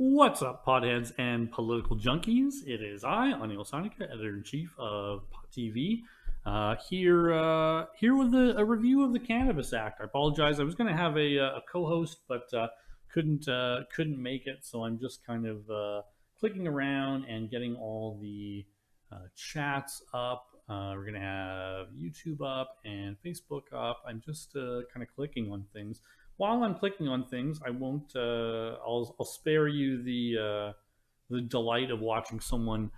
What's up, potheads and political junkies? It is I, Anil Sonica, editor-in-chief of Pot TV, here with a review of the Cannabis Act. I apologize. I was going to have a co-host, but couldn't make it. So I'm just kind of clicking around and getting all the chats up. We're going to have YouTube up and Facebook up. I'm just kind of clicking on things. While I'm clicking on things, I won't. I'll spare you the delight of watching someone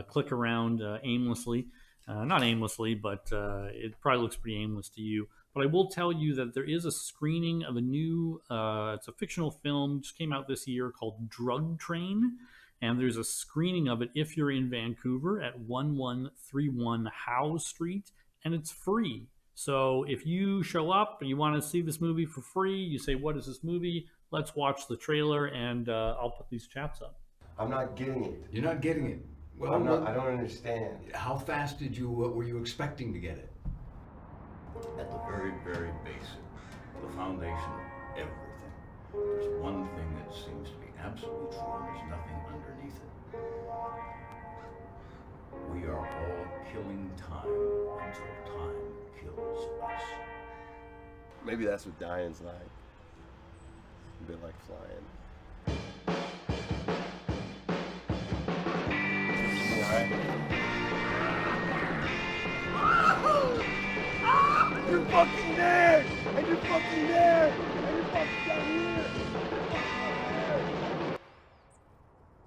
click around aimlessly. Not aimlessly, but it probably looks pretty aimless to you. But I will tell you that there is a screening of a new. It's a fictional film just came out this year called Drug Train, and there's a screening of it if you're in Vancouver at 1131 Howe Street, and it's free. So if you show up and you want to see this movie for free, you say, "What is this movie? Let's watch the trailer," and I'll put these chats up. I'm not getting it. You're not getting it. Well, I don't understand. How fast were you expecting to get it? At the very, very basic, the foundation of everything, there's one thing that seems to be absolutely true, and there's nothing underneath it. We are all killing time until time kills us. Maybe that's what dying's like. A bit like flying. You're fucking there! And you're fucking there! And you're fucking down here!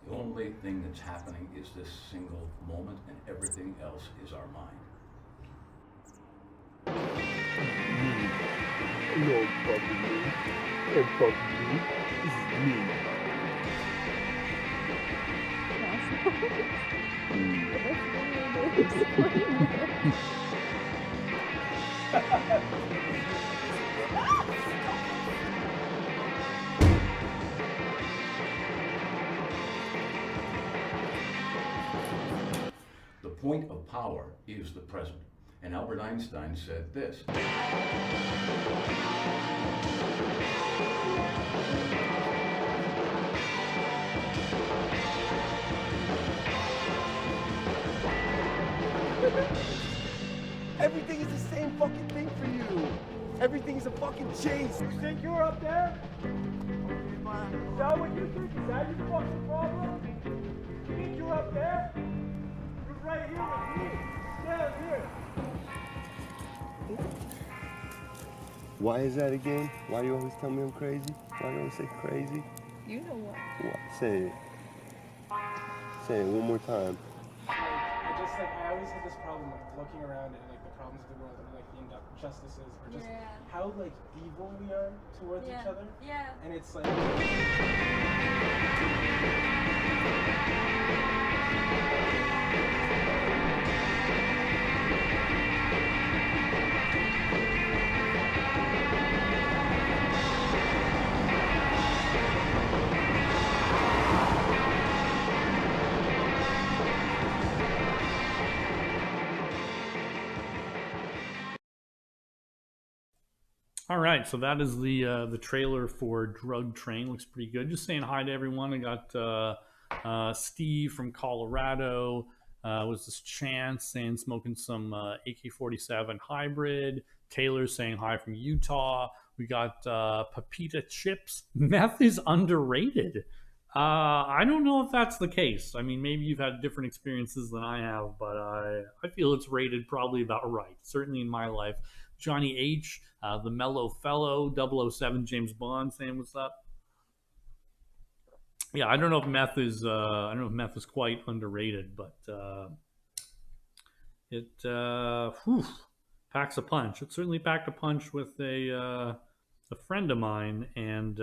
The only thing that's happening is this single moment, and everything else is our mind. You don't fucking me. You don't fucking me. This is me. The point of power is the present. And Albert Einstein said this. Everything is the same fucking thing for you. Everything's a fucking chase. You think you're up there? Is that what you think? Is that your fucking problem? You think you're up there? You're right here with me. Stand here. Why is that again? Why do you always tell me I'm crazy? Why do you always say crazy? You know what? What? Say it. Say it one more time. I always had this problem of looking around at like the problems of the world and like the injustices or just how like evil we are towards each other. Yeah. And it's like All right, so that is the trailer for Drug Train. Looks pretty good. Just saying hi to everyone. I got Steve from Colorado. Was this Chance saying smoking some AK-47 hybrid. Taylor saying hi from Utah. We got Pepita Chips. Meth is underrated. I don't know if that's the case. I mean, maybe you've had different experiences than I have, but I feel it's rated probably about right. Certainly in my life. Johnny H, the Mellow Fellow, 007 James Bond saying what's up. Yeah, I don't know if meth is quite underrated, but it packs a punch. It certainly packed a punch with a friend of mine, and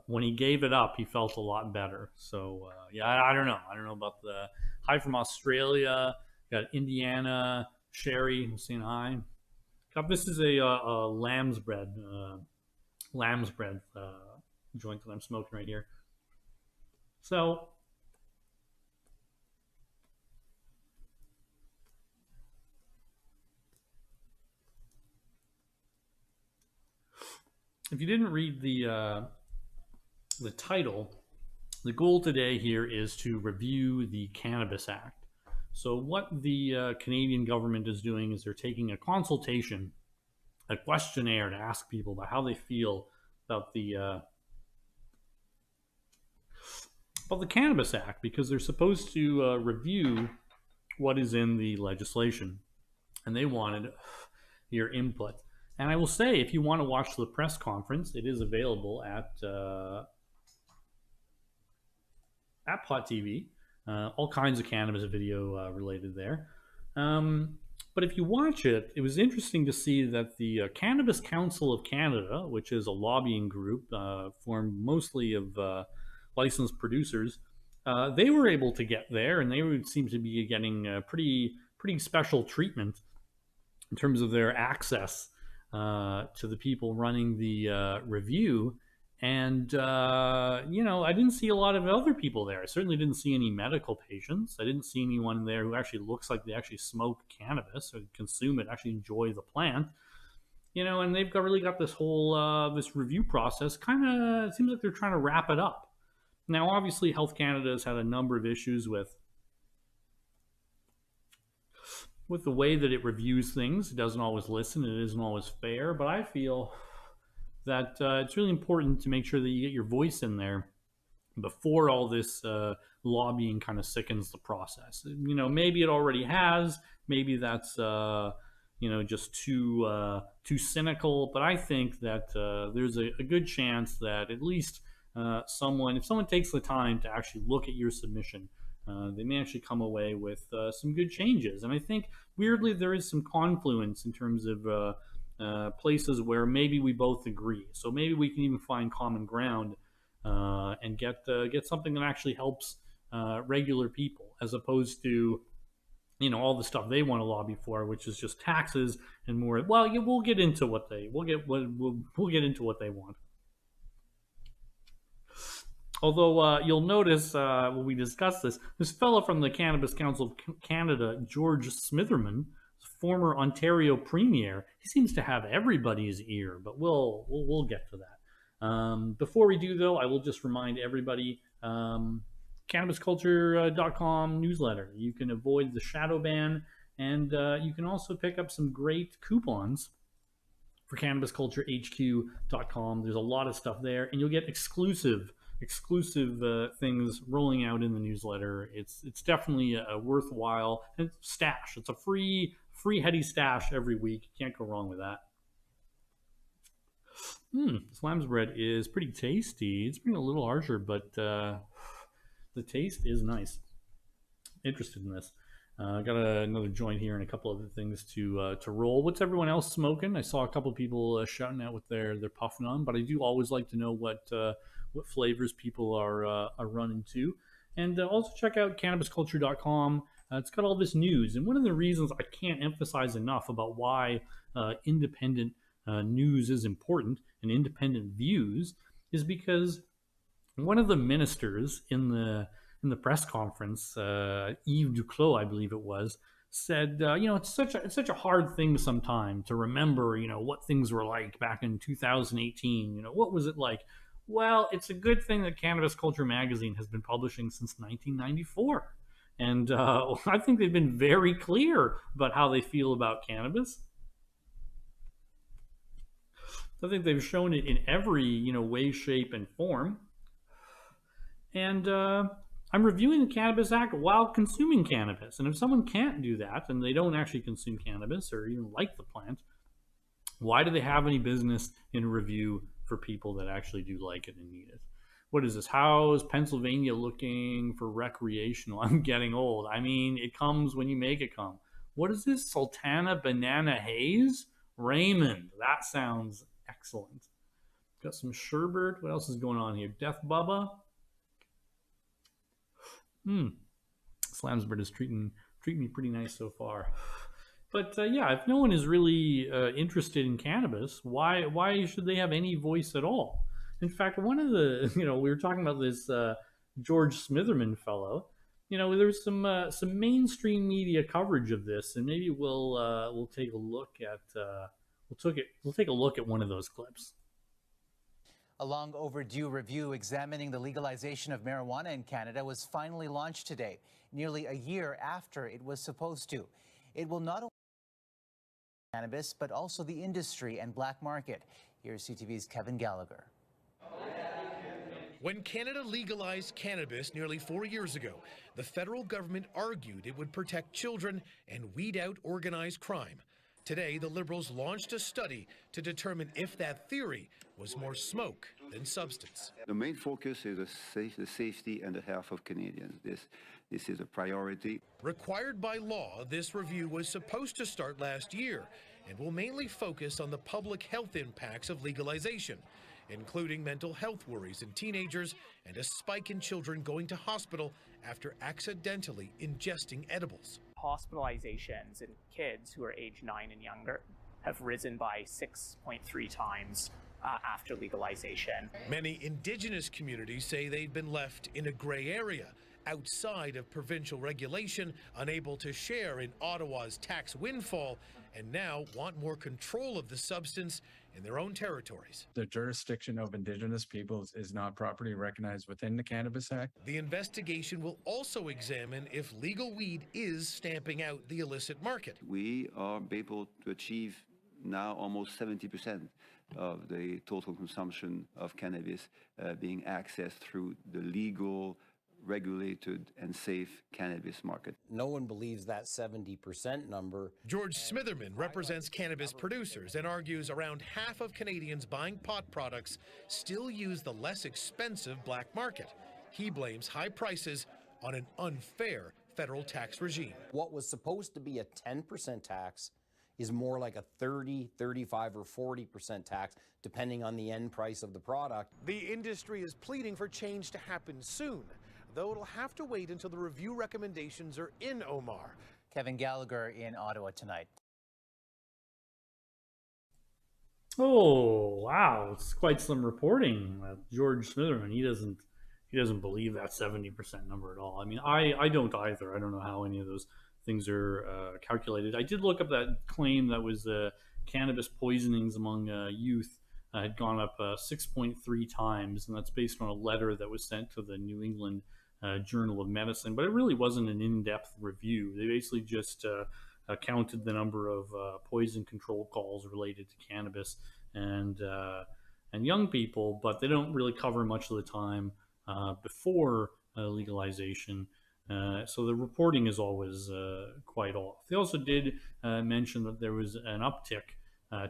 when he gave it up, he felt a lot better. So yeah, I don't know. I don't know about the hi from Australia. Got Indiana, Sherry, I'm saying hi. This is a lamb's bread joint that I'm smoking right here. So if you didn't read the title, The goal today here is to review the Cannabis Act. So what the Canadian government is doing is they're taking a consultation, a questionnaire to ask people about how they feel about the Cannabis Act, because they're supposed to review what is in the legislation, and they wanted your input. And I will say, if you want to watch the press conference, it is available at Pot TV. All kinds of cannabis video related there. But if you watch it, it was interesting to see that the Cannabis Council of Canada, which is a lobbying group formed mostly of licensed producers, they were able to get there, and they would seem to be getting pretty special treatment in terms of their access to the people running the review. And, I didn't see a lot of other people there. I certainly didn't see any medical patients. I didn't see anyone there who actually looks like they actually smoke cannabis or consume it, actually enjoy the plant. And they've really got this whole this review process. Kind of, it seems like they're trying to wrap it up. Now, obviously, Health Canada has had a number of issues with the way that it reviews things. It doesn't always listen. It isn't always fair. But I feel that it's really important to make sure that you get your voice in there before all this lobbying kind of sickens the process. Maybe it already has. Maybe that's just too cynical. But I think that there's a good chance that at least if someone takes the time to actually look at your submission, they may actually come away with some good changes. And I think weirdly there is some confluence in terms of places where maybe we both agree. So maybe we can even find common ground and get something that actually helps regular people, as opposed to all the stuff they want to lobby for, which is just taxes and more. Well, we'll get into what they into what they want. Although you'll notice when we discuss this fellow from the Cannabis Council of Canada, George Smitherman, former Ontario Premier, he seems to have everybody's ear, but we'll get to that. Before we do, though, I will just remind everybody, CannabisCulture.com newsletter. You can avoid the shadow ban, and you can also pick up some great coupons for CannabisCultureHQ.com. There's a lot of stuff there, and you'll get exclusive things rolling out in the newsletter. It's definitely a worthwhile stash. It's a free Heady stash every week. You can't go wrong with that. This lamb's bread is pretty tasty. It's been a little harsher, but the taste is nice. Interested in this. Got another joint here and a couple other things to roll. What's everyone else smoking? I saw a couple of people shouting out what they're puffing on, but I do always like to know what flavors people are running to. And also check out CannabisCulture.com. It's got all this news. And one of the reasons I can't emphasize enough about why independent news is important and independent views is because one of the ministers in the press conference, Yves Duclos, I believe it was, said, it's such a hard thing sometimes to remember, what things were like back in 2018. What was it like? Well, it's a good thing that Cannabis Culture magazine has been publishing since 1994. And I think they've been very clear about how they feel about cannabis. I think they've shown it in every, way, shape, and form. And I'm reviewing the Cannabis Act while consuming cannabis. And if someone can't do that, and they don't actually consume cannabis or even like the plant, why do they have any business in a review for people that actually do like it and need it? What is this? How is Pennsylvania looking for recreational? I'm getting old. I mean, it comes when you make it come. What is this? Sultana Banana Haze? Raymond. That sounds excellent. Got some sherbet. What else is going on here? Death Bubba. Slamsbird is treating me pretty nice so far. But if no one is really interested in cannabis, why should they have any voice at all? In fact, one of the, we were talking about this George Smitherman fellow. There's some mainstream media coverage of this, and maybe we'll take a look at one of those clips. A long overdue review examining the legalization of marijuana in Canada was finally launched today, nearly a year after it was supposed to. It will not only cannabis, but also the industry and black market. Here's CTV's Kevin Gallagher. When Canada legalized cannabis nearly 4 years ago, the federal government argued it would protect children and weed out organized crime. Today, the Liberals launched a study to determine if that theory was more smoke than substance. The main focus is the safety and the health of Canadians. This is a priority. Required by law, this review was supposed to start last year and will mainly focus on the public health impacts of legalization, including mental health worries in teenagers and a spike in children going to hospital after accidentally ingesting edibles. Hospitalizations in kids who are age 9 and younger have risen by 6.3 times after legalization. Many Indigenous communities say they've been left in a gray area, outside of provincial regulation, unable to share in Ottawa's tax windfall, and now want more control of the substance in their own territories. The jurisdiction of Indigenous peoples is not properly recognized within the Cannabis Act. The investigation will also examine if legal weed is stamping out the illicit market. We are able to achieve now almost 70% of the total consumption of cannabis being accessed through the legal, regulated and safe cannabis market. No one believes that 70% number. George Smitherman represents cannabis producers and argues around half of Canadians buying pot products still use the less expensive black market. He blames high prices on an unfair federal tax regime. What was supposed to be a 10% tax is more like a 30, 35, or 40% tax, depending on the end price of the product. The industry is pleading for change to happen soon, though it'll have to wait until the review recommendations are in, Omar. Kevin Gallagher in Ottawa tonight. Oh, wow. It's quite some reporting. George Smitherman, he doesn't believe that 70% number at all. I mean, I don't either. I don't know how any of those things are calculated. I did look up that claim that was cannabis poisonings among youth had gone up 6.3 times, and that's based on a letter that was sent to the New England Journal of Medicine. But it really wasn't an in-depth review. They basically just counted the number of poison control calls related to cannabis and young people, but they don't really cover much of the time before legalization. So the reporting is always quite off. They also did mention that there was an uptick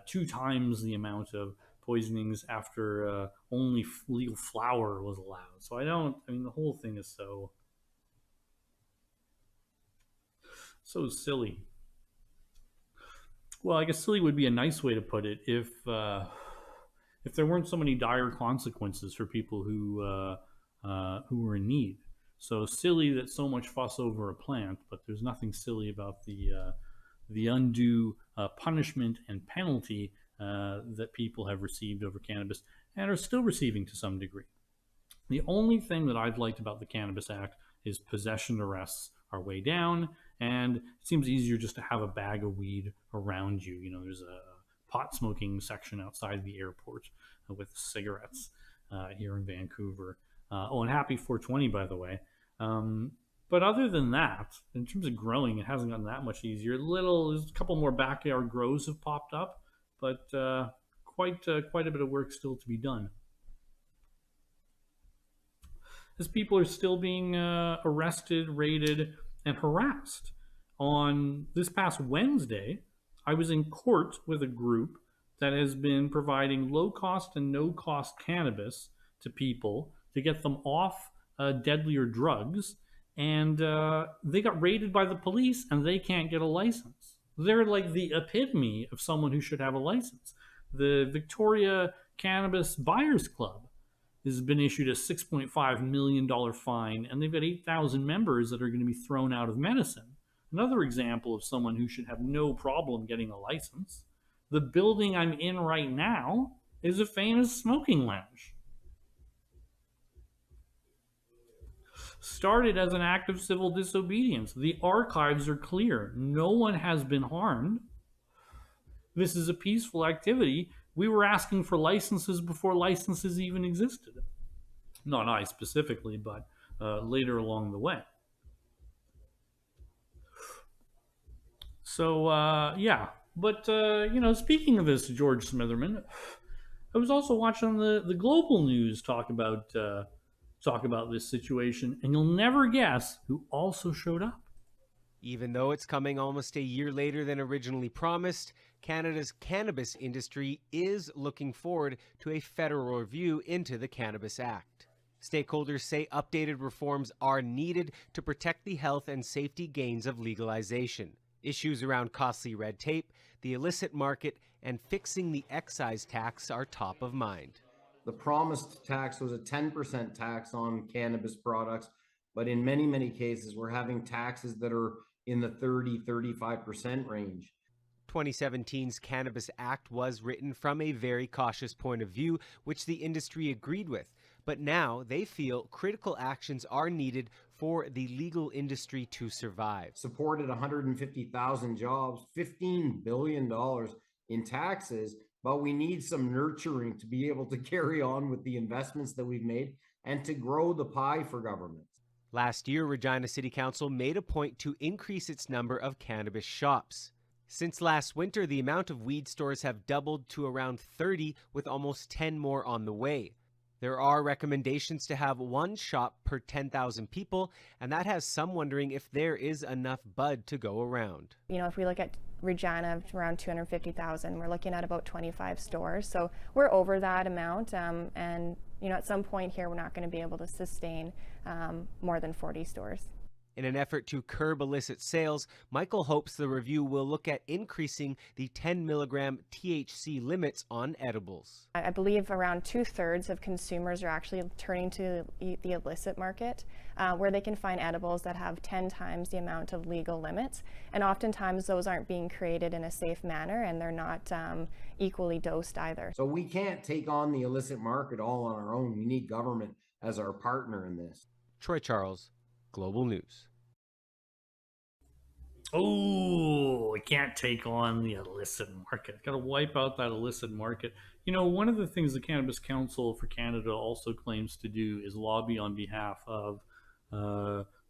2 times the amount of poisonings after only legal flower was allowed. So I mean, the whole thing is so silly. Well, I guess silly would be a nice way to put it if there weren't so many dire consequences for people who were in need. So silly that so much fuss over a plant, but there's nothing silly about the undue punishment and penalty that people have received over cannabis and are still receiving to some degree. The only thing that I've liked about the Cannabis Act is possession arrests are way down, and it seems easier just to have a bag of weed around you. You know, there's a pot smoking section outside the airport with cigarettes here in Vancouver. And happy 420, by the way. But other than that, in terms of growing, it hasn't gotten that much easier. There's a couple more backyard grows have popped up, but quite a bit of work still to be done. As people are still being arrested, raided, and harassed. On this past Wednesday, I was in court with a group that has been providing low-cost and no-cost cannabis to people to get them off deadlier drugs, and they got raided by the police and they can't get a license. They're like the epitome of someone who should have a license. The Victoria Cannabis Buyers Club has been issued a $6.5 million fine, and they've got 8,000 members that are going to be thrown out of medicine. Another example of someone who should have no problem getting a license. The building I'm in right now is a famous smoking lounge. Started as an act of civil disobedience. The archives are clear. No one has been harmed. This is a peaceful activity We were asking for licenses before licenses even existed. Not I specifically, but later along the way. So, yeah. But, speaking of this, George Smitherman, I was also watching the global news talk about this situation, and you'll never guess who also showed up. Even though it's coming almost a year later than originally promised, Canada's cannabis industry is looking forward to a federal review into the Cannabis Act. Stakeholders say updated reforms are needed to protect the health and safety gains of legalization. Issues around costly red tape, the illicit market, and fixing the excise tax are top of mind. The promised tax was a 10% tax on cannabis products, but in many, many cases, we're having taxes that are in the 30-35% range. 2017's Cannabis Act was written from a very cautious point of view, which the industry agreed with. But now they feel critical actions are needed for the legal industry to survive. Supported 150,000 jobs, $15 billion in taxes, but we need some nurturing to be able to carry on with the investments that we've made and to grow the pie for government. Last year, Regina City Council made a point to increase its number of cannabis shops. Since last winter, the amount of weed stores have doubled to around 30, with almost 10 more on the way. There are recommendations to have one shop per 10,000 people, and that has some wondering if there is enough bud to go around. You know, if we look at Regina, around 250,000, we're looking at about 25 stores. So we're over that amount, and you know, at some point here, we're not going to be able to sustain more than 40 stores. In an effort to curb illicit sales, Michael hopes the review will look at increasing the 10 milligram THC limits on edibles. I believe around 2/3 of consumers are actually turning to the illicit market, where they can find edibles that have 10 times the amount of legal limits. And oftentimes those aren't being created in a safe manner, and they're not equally dosed either. So we can't take on the illicit market all on our own. We need government as our partner in this. Troy Charles, Global News. Oh, we can't take on the illicit market. Got to wipe out that illicit market. You know, one of the things the Cannabis Council for Canada also claims to do is lobby on behalf of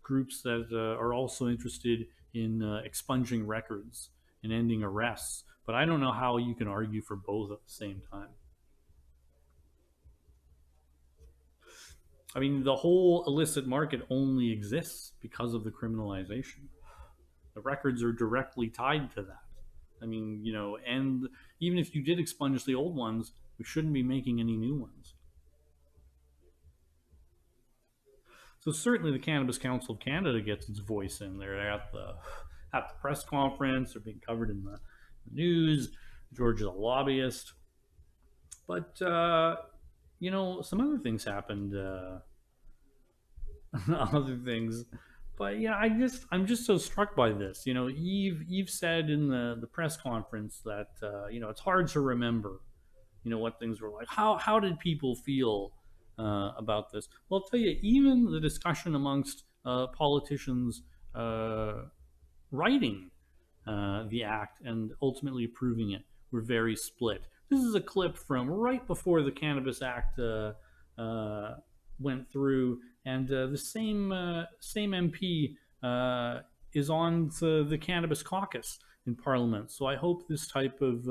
groups that are also interested in expunging records and ending arrests. But I don't know how you can argue for both at the same time. I mean, the whole illicit market only exists because of the criminalization. The records are directly tied to that. I mean, you know, and even if you did expunge the old ones, we shouldn't be making any new ones. So certainly the Cannabis Council of Canada gets its voice in there. They're at the press conference, they're being covered in the news. George is a lobbyist. But, you know, some other things happened. Other things. But yeah, I'm just so struck by this. You know, Eve said in the press conference that you know, it's hard to remember, you know, what things were like. How did people feel about this? Well, I'll tell you, even the discussion amongst politicians writing the act and ultimately approving it were very split. This is a clip from right before the Cannabis Act went through, and the same MP is on the Cannabis Caucus in Parliament. So I hope this type of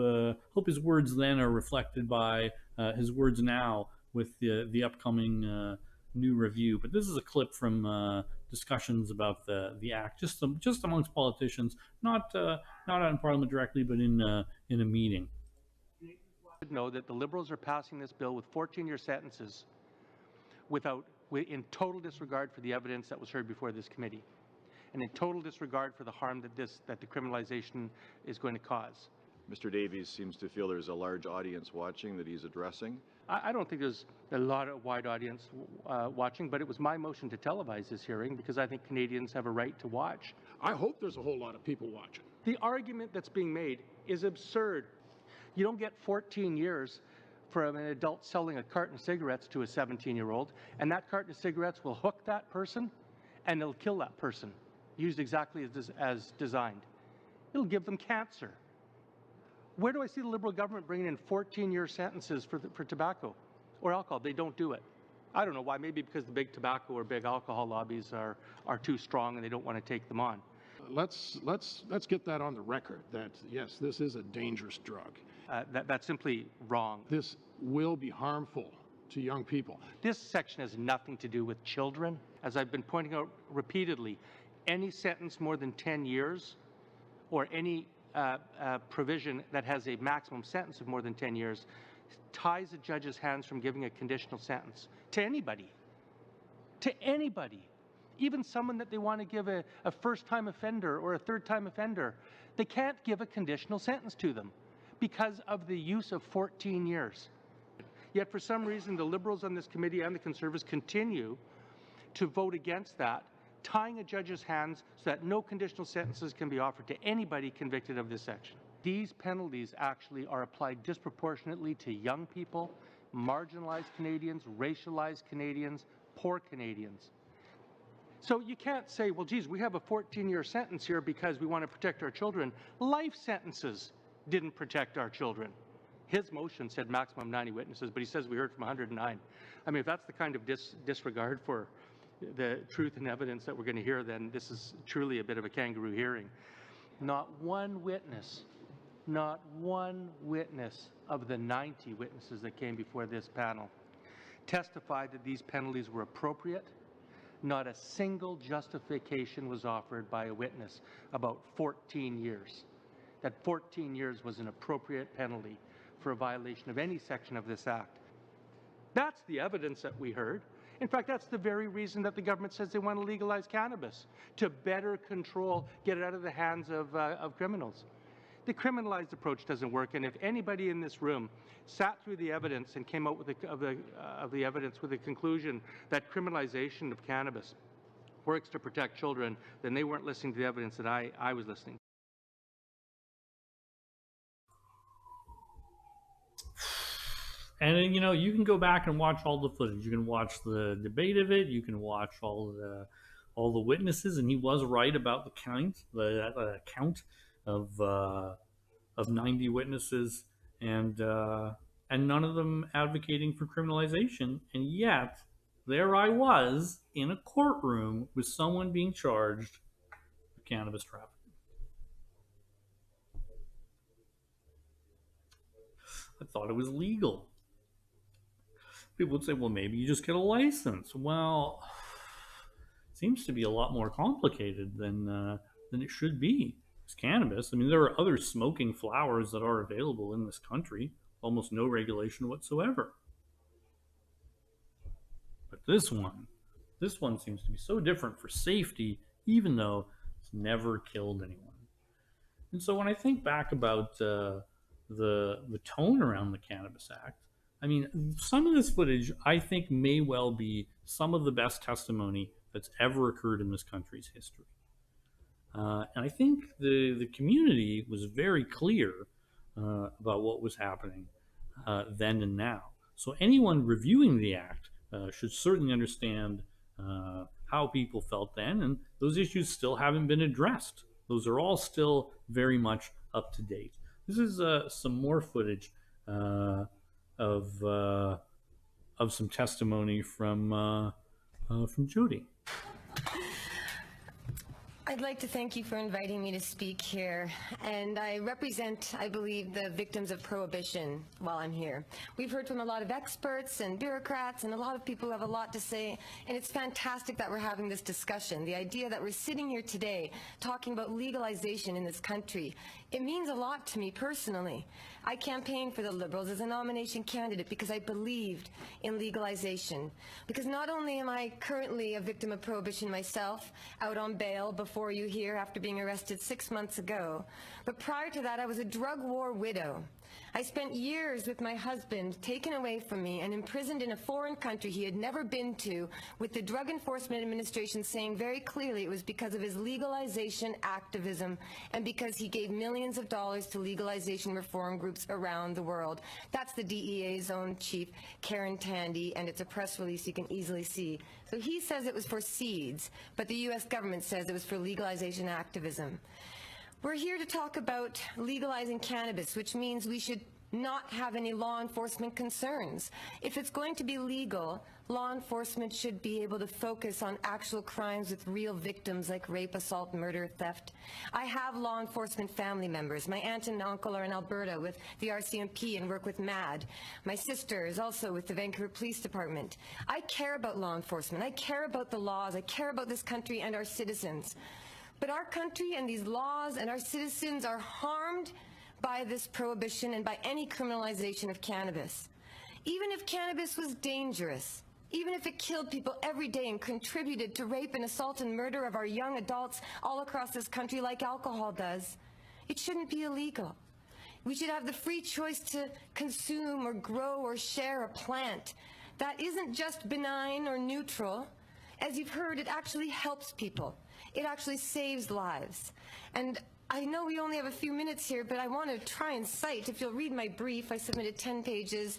hope his words then are reflected by his words now with the upcoming new review. But this is a clip from discussions about the act, just amongst politicians, not out in Parliament directly, but in a meeting. You should know that the Liberals are passing this bill with 14-year sentences in total disregard for the evidence that was heard before this committee, and in total disregard for the harm that the criminalization is going to cause. Mr. Davies seems to feel there's a large audience watching that he's addressing. I don't think there's a lot of wide audience watching, but it was my motion to televise this hearing because I think Canadians have a right to watch. I hope there's a whole lot of people watching. The argument that's being made is absurd. You don't get 14 years from an adult selling a carton of cigarettes to a 17-year-old, and that carton of cigarettes will hook that person and it'll kill that person, used exactly as designed. It'll give them cancer. Where do I see the Liberal government bringing in 14-year sentences for tobacco or alcohol? They don't do it. I don't know why. Maybe because the big tobacco or big alcohol lobbies are too strong and they don't want to take them on. Let's get that on the record that, yes, this is a dangerous drug. That's simply wrong. This will be harmful to young people. This section has nothing to do with children. As I've been pointing out repeatedly, any sentence more than 10 years or any provision that has a maximum sentence of more than 10 years ties a judge's hands from giving a conditional sentence to anybody. To anybody. Even someone that they want to give a first-time offender or a third-time offender, they can't give a conditional sentence to them because of the use of 14 years. Yet for some reason, the Liberals on this committee and the Conservatives continue to vote against that, tying a judge's hands so that no conditional sentences can be offered to anybody convicted of this section. These penalties actually are applied disproportionately to young people, marginalized Canadians, racialized Canadians, poor Canadians. So you can't say, well, geez, we have a 14-year sentence here because we want to protect our children. Life sentences didn't protect our children. His motion said maximum 90 witnesses, but he says we heard from 109. I mean, if that's the kind of disregard for the truth and evidence that we're going to hear, then this is truly a bit of a kangaroo hearing. Not one witness of the 90 witnesses that came before this panel testified that these penalties were appropriate. Not a single justification was offered by a witness about 14 years. That 14 years was an appropriate penalty for a violation of any section of this Act. That's the evidence that we heard. In fact, that's the very reason that the government says they want to legalize cannabis, to better control, get it out of the hands of criminals. The criminalized approach doesn't work, and if anybody in this room sat through the evidence and came out with the evidence with the conclusion that criminalization of cannabis works to protect children, then they weren't listening to the evidence that I was listening to. And, you know, you can go back and watch all the footage. You can watch the debate of it. You can watch all the witnesses, and he was right about the count of 90 witnesses, and none of them advocating for criminalization. And yet, there I was in a courtroom with someone being charged with cannabis trafficking. I thought it was legal. People would say, well, maybe you just get a license. Well, it seems to be a lot more complicated than it should be. It's cannabis. I mean, there are other smoking flowers that are available in this country. Almost no regulation whatsoever. But this one seems to be so different for safety, even though it's never killed anyone. And so when I think back about the tone around the Cannabis Act, I mean, some of this footage, I think, may well be some of the best testimony that's ever occurred in this country's history. And I think the community was very clear about what was happening then and now. So anyone reviewing the Act should certainly understand how people felt then, and those issues still haven't been addressed. Those are all still very much up to date. This is some more footage of some testimony from Jody. I'd like to thank you for inviting me to speak here, and I represent, I believe, the victims of prohibition while I'm here. We've heard from a lot of experts and bureaucrats and a lot of people who have a lot to say, and it's fantastic that we're having this discussion. The idea that we're sitting here today talking about legalization in this country, it means a lot to me personally. I campaigned for the Liberals as a nomination candidate because I believed in legalization. Because not only am I currently a victim of prohibition myself, out on bail before you here after being arrested 6 months ago, but prior to that I was a drug war widow. I spent years with my husband taken away from me and imprisoned in a foreign country he had never been to, with the Drug Enforcement Administration saying very clearly it was because of his legalization activism and because he gave millions of dollars to legalization reform groups around the world. That's the DEA's own chief, Karen Tandy, and it's a press release you can easily see. So he says it was for seeds, but the U.S. government says it was for legalization activism. We're here to talk about legalizing cannabis, which means we should not have any law enforcement concerns. If it's going to be legal, law enforcement should be able to focus on actual crimes with real victims like rape, assault, murder, theft. I have law enforcement family members. My aunt and uncle are in Alberta with the RCMP and work with MAD. My sister is also with the Vancouver Police Department. I care about law enforcement. I care about the laws. I care about this country and our citizens. But our country and these laws and our citizens are harmed by this prohibition and by any criminalization of cannabis. Even if cannabis was dangerous, even if it killed people every day and contributed to rape and assault and murder of our young adults all across this country like alcohol does, it shouldn't be illegal. We should have the free choice to consume or grow or share a plant that isn't just benign or neutral. As you've heard, it actually helps people. It actually saves lives. And I know we only have a few minutes here, but I want to try and cite, if you'll read my brief, I submitted 10 pages,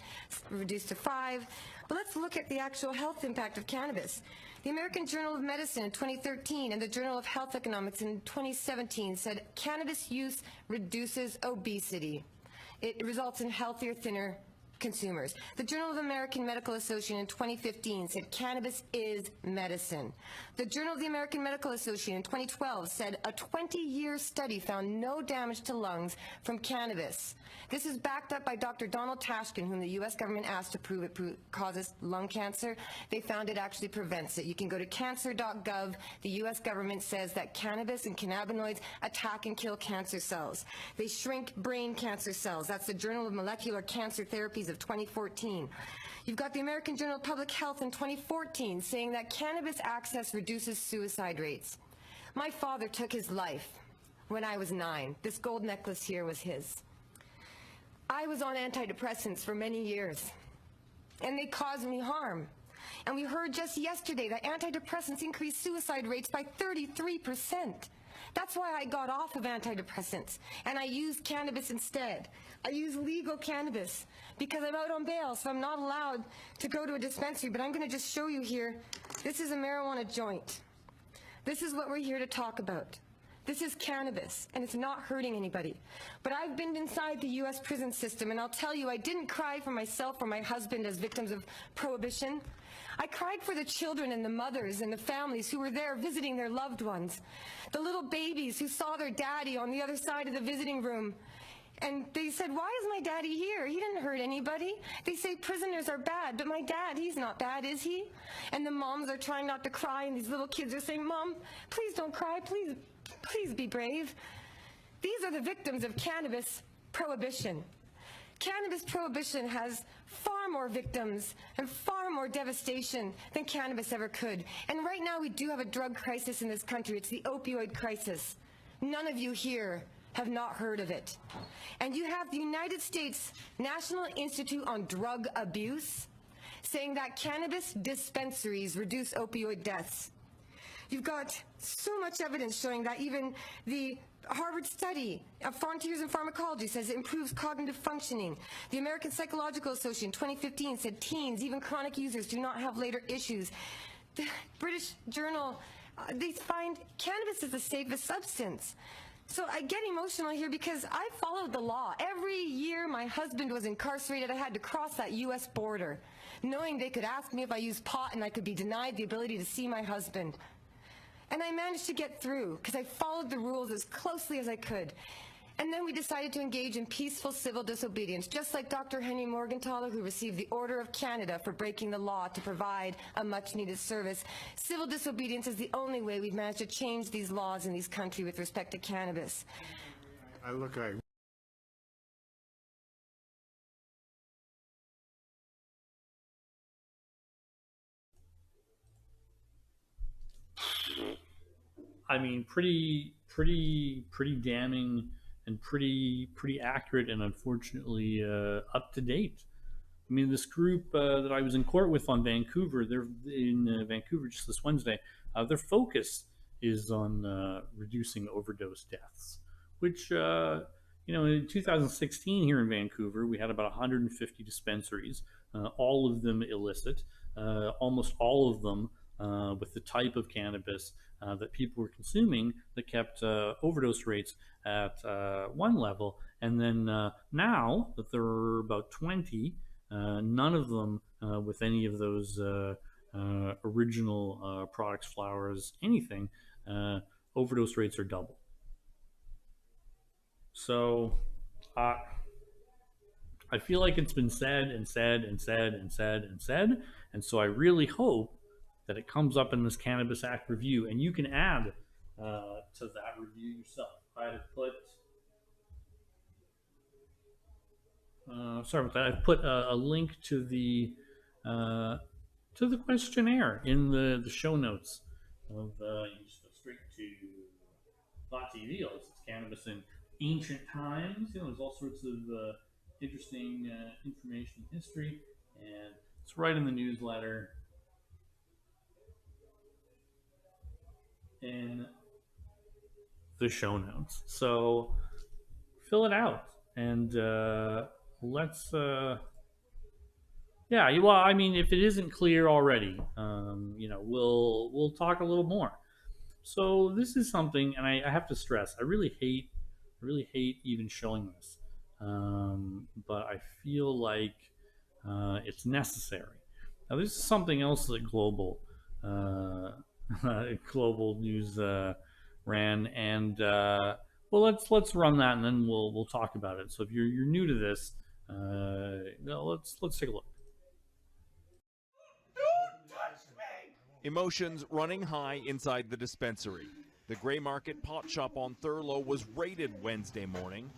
reduced to 5, but let's look at the actual health impact of cannabis. The American Journal of Medicine in 2013 and the Journal of Health Economics in 2017 said cannabis use reduces obesity. It results in healthier, thinner consumers. The Journal of the American Medical Association in 2015 said cannabis is medicine. The Journal of the American Medical Association in 2012 said a 20-year study found no damage to lungs from cannabis. This is backed up by Dr. Donald Tashkin, whom the U.S. government asked to prove it causes lung cancer. They found it actually prevents it. You can go to cancer.gov. The U.S. government says that cannabis and cannabinoids attack and kill cancer cells. They shrink brain cancer cells. That's the Journal of Molecular Cancer Therapies of 2014. You've got the American Journal of Public Health in 2014 saying that cannabis access reduces suicide rates. My father took his life when I was 9. This gold necklace here was his. I was on antidepressants for many years, and they caused me harm. And we heard just yesterday that antidepressants increase suicide rates by 33%. That's why I got off of antidepressants, and I used cannabis instead. I use legal cannabis because I'm out on bail, so I'm not allowed to go to a dispensary, but I'm going to just show you here. This is a marijuana joint. This is what we're here to talk about. This is cannabis, and it's not hurting anybody. But I've been inside the U.S. prison system, and I'll tell you, I didn't cry for myself or my husband as victims of prohibition. I cried for the children and the mothers and the families who were there visiting their loved ones. The little babies who saw their daddy on the other side of the visiting room. And they said, why is my daddy here? He didn't hurt anybody. They say prisoners are bad, but my dad, he's not bad, is he? And the moms are trying not to cry, and these little kids are saying, Mom, please don't cry, please be brave. These are the victims of cannabis prohibition. Cannabis prohibition has far more victims and far more devastation than cannabis ever could. And right now we do have a drug crisis in this country. It's the opioid crisis. None of you here have not heard of it. And you have the United States National Institute on Drug Abuse saying that cannabis dispensaries reduce opioid deaths. You've got so much evidence showing that even the Harvard study of Frontiers in Pharmacology says it improves cognitive functioning. The American Psychological Association in 2015 said teens, even chronic users, do not have later issues. The British Journal, they find cannabis is the safest substance. So I get emotional here because I followed the law. Every year my husband was incarcerated, I had to cross that U.S. border, knowing they could ask me if I used pot and I could be denied the ability to see my husband. And I managed to get through because I followed the rules as closely as I could. And then we decided to engage in peaceful civil disobedience, just like Dr. Henry Morgentaler, who received the Order of Canada for breaking the law to provide a much-needed service. Civil disobedience is the only way we've managed to change these laws in this country with respect to cannabis. I mean, pretty damning and pretty accurate, and unfortunately up to date. I mean, this group that I was in court with on Vancouver, they're in Vancouver just this Wednesday. Their focus is on reducing overdose deaths, which in 2016 here in Vancouver, we had about 150 dispensaries, all of them illicit, almost all of them with the type of cannabis that people were consuming that kept overdose rates at one level. And then now that there are about 20, none of them with any of those original products, flowers, anything, overdose rates are double. So I feel like it's been said and said and said and said and said, and so I really hope that it comes up in this Cannabis Act review, and you can add to that review yourself. I've put, sorry about that. I've put a link to the questionnaire in the show notes. Of you just go straight to .tv. It's cannabis in ancient times. You know, there's all sorts of interesting information and history, and it's right in the newsletter. In the show notes. So fill it out and let's yeah, well, I mean, if it isn't clear already, you know, we'll talk a little more. So this is something, and I have to stress, I really hate even showing this, but I feel like it's necessary. Now, this is something else that Global News ran, and well, let's run that, and then we'll talk about it. So if you're new to this, let's take a look. Emotions running high inside the dispensary. The Grey Market pot shop on Thurlow was raided Wednesday morning.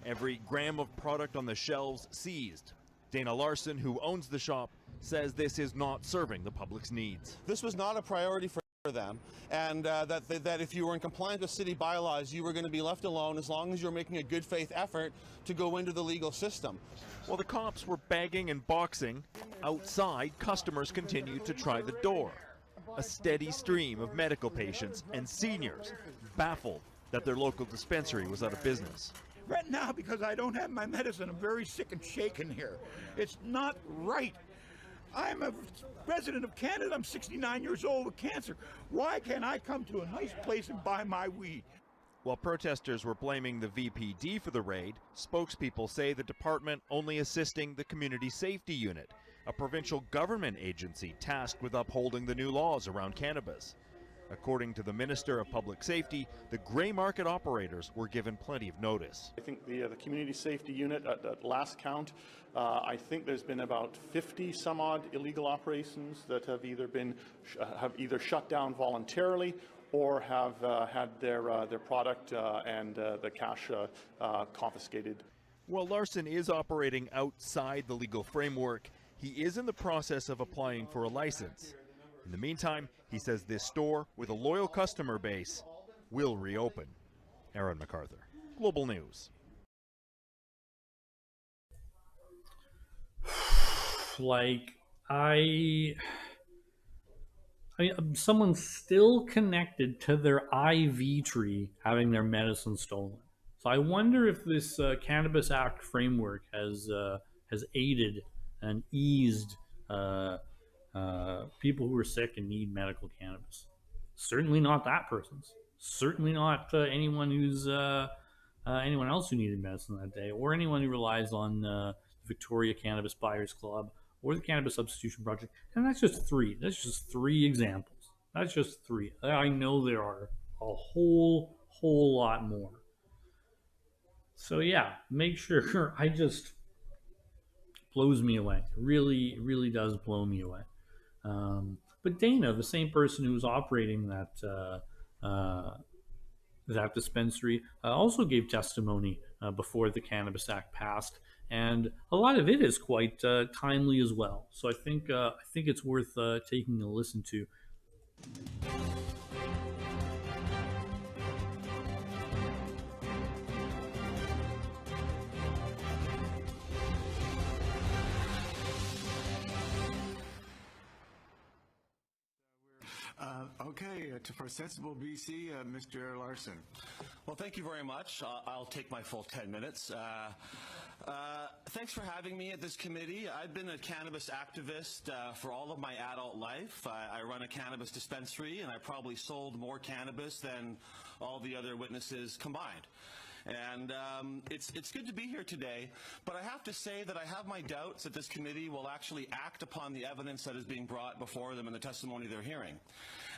Every gram of product on the shelves seized. Dana Larsen, who owns the shop, says this is not serving the public's needs. This was not a priority for them, and that if you were in compliance with city bylaws, you were going to be left alone as long as you're making a good faith effort to go into the legal system. While the cops were bagging and boxing, outside customers continued to try the door. A steady stream of medical patients and seniors baffled that their local dispensary was out of business. Right now, because I don't have my medicine, I'm very sick and shaken here. It's not right. I'm a resident of Canada. I'm 69 years old with cancer. Why can't I come to a nice place and buy my weed? While protesters were blaming the VPD for the raid, spokespeople say the department only assisting the Community Safety Unit, a provincial government agency tasked with upholding the new laws around cannabis. According to the Minister of Public Safety, the Grey Market operators were given plenty of notice. I think the Community Safety Unit, at last count, I think there's been about 50 some odd illegal operations that have either shut down voluntarily or have had their product and the cash confiscated. While Larsen is operating outside the legal framework, he is in the process of applying for a license. In the meantime, he says this store, with a loyal customer base, will reopen. Aaron MacArthur, Global News. Like, I mean, someone's still connected to their IV tree having their medicine stolen. So I wonder if this Cannabis Act framework has aided and eased people who are sick and need medical cannabis. Certainly not that person's. Certainly not anyone who's anyone else who needed medicine that day, or anyone who relies on the Victoria Cannabis Buyers Club or the Cannabis Substitution Project. And that's just three. That's just three examples. That's just three. I know there are a whole lot more. So yeah, make sure. I just blows me away. It really does blow me away. But Dana, the same person who was operating that dispensary, also gave testimony before the Cannabis Act passed, and a lot of it is quite timely as well. So I think it's worth taking a listen to. Okay, Okay, for Sensible BC, Mr. Larsen. Well, thank you very much. I'll take my full 10 minutes. Thanks for having me at this committee. I've been a cannabis activist for all of my adult life. I run a cannabis dispensary, and I probably sold more cannabis than all the other witnesses combined. And it's good to be here today, but I have to say that I have my doubts that this committee will actually act upon the evidence that is being brought before them in the testimony they're hearing.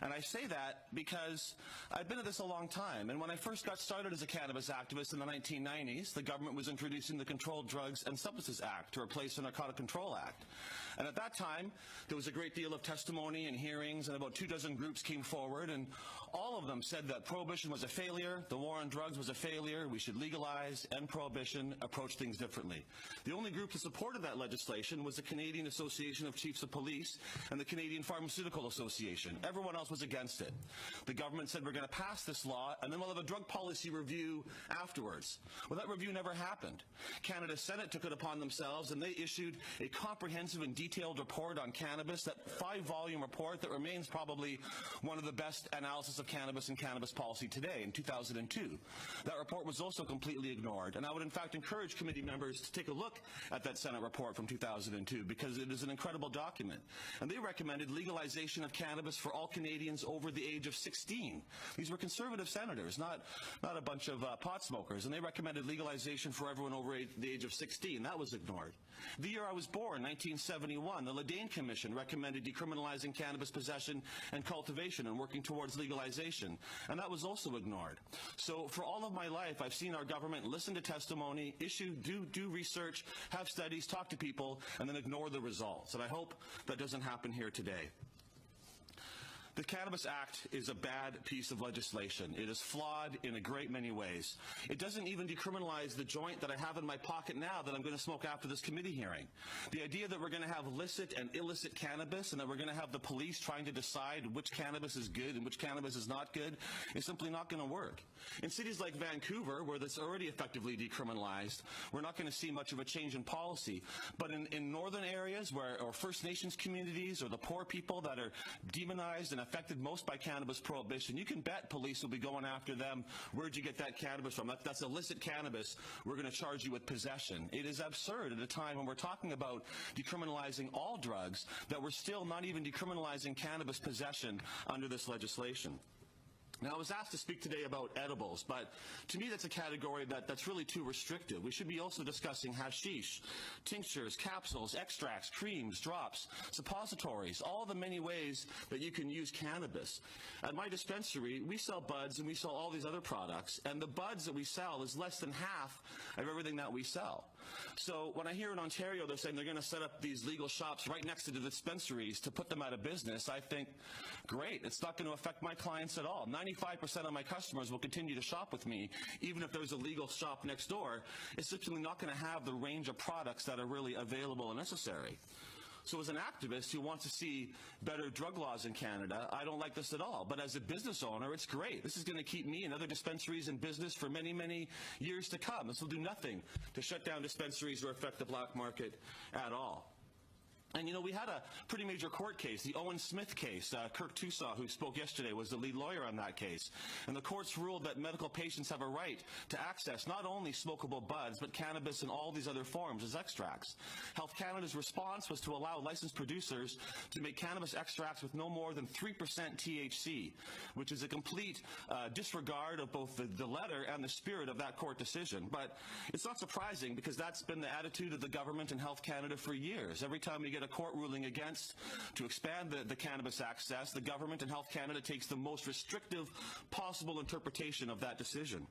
And I say that because I've been at this a long time, and when I first got started as a cannabis activist in the 1990s, the government was introducing the Controlled Drugs and Substances Act to replace the Narcotic Control Act. And at that time, there was a great deal of testimony and hearings, and about 24 groups came forward, and all of them said that prohibition was a failure, the war on drugs was a failure, we should legalize, end prohibition, approach things differently. The only group that supported that legislation was the Canadian Association of Chiefs of Police and the Canadian Pharmaceutical Association. Everyone else was against it. The government said we're going to pass this law and then we'll have a drug policy review afterwards. Well, that review never happened. Canada's Senate took it upon themselves and they issued a comprehensive and detailed report on cannabis, that 5-volume report that remains probably one of the best analysis of cannabis and cannabis policy today in 2002. That report was also completely ignored, and I would in fact encourage committee members to take a look at that Senate report from 2002 because it is an incredible document. And they recommended legalization of cannabis for all Canadians over the age of 16. These were conservative senators, not a bunch of pot smokers, and they recommended legalization for everyone over the age of 16. That was ignored. The year I was born, 1971, the Ledane Commission recommended decriminalizing cannabis possession and cultivation and working towards legalization, and that was also ignored. So for all of my life, I've seen our government listen to testimony, do research, have studies, talk to people, and then ignore the results. And I hope that doesn't happen here today. The Cannabis Act is a bad piece of legislation. It is flawed in a great many ways. It doesn't even decriminalize the joint that I have in my pocket now that I'm going to smoke after this committee hearing. The idea that we're going to have licit and illicit cannabis and that we're going to have the police trying to decide which cannabis is good and which cannabis is not good is simply not going to work. In cities like Vancouver, where that's already effectively decriminalized, we're not going to see much of a change in policy. But in northern areas or First Nations communities or the poor people that are demonized and affected most by cannabis prohibition, you can bet police will be going after them. Where'd you get that cannabis from? That's illicit cannabis. We're going to charge you with possession. It is absurd at a time when we're talking about decriminalizing all drugs that we're still not even decriminalizing cannabis possession under this legislation. Now, I was asked to speak today about edibles, but to me that's a category that's really too restrictive. We should be also discussing hashish, tinctures, capsules, extracts, creams, drops, suppositories, all the many ways that you can use cannabis. At my dispensary, we sell buds and we sell all these other products, and the buds that we sell is less than half of everything that we sell. So when I hear in Ontario they're saying they're going to set up these legal shops right next to the dispensaries to put them out of business, I think, great, it's not going to affect my clients at all. 95% of my customers will continue to shop with me, even if there's a legal shop next door. It's simply not going to have the range of products that are really available and necessary. So as an activist who wants to see better drug laws in Canada, I don't like this at all. But as a business owner, it's great. This is going to keep me and other dispensaries in business for many, many years to come. This will do nothing to shut down dispensaries or affect the black market at all. And, you know, we had a pretty major court case, the Owen Smith case. Kirk Tusaw, who spoke yesterday, was the lead lawyer on that case. And the courts ruled that medical patients have a right to access not only smokable buds, but cannabis in all these other forms as extracts. Health Canada's response was to allow licensed producers to make cannabis extracts with no more than 3% THC, which is a complete disregard of both the letter and the spirit of that court decision. But it's not surprising because that's been the attitude of the government and Health Canada for years. Every time we get a court ruling against to expand the cannabis access, the government and Health Canada takes the most restrictive possible interpretation of that decision.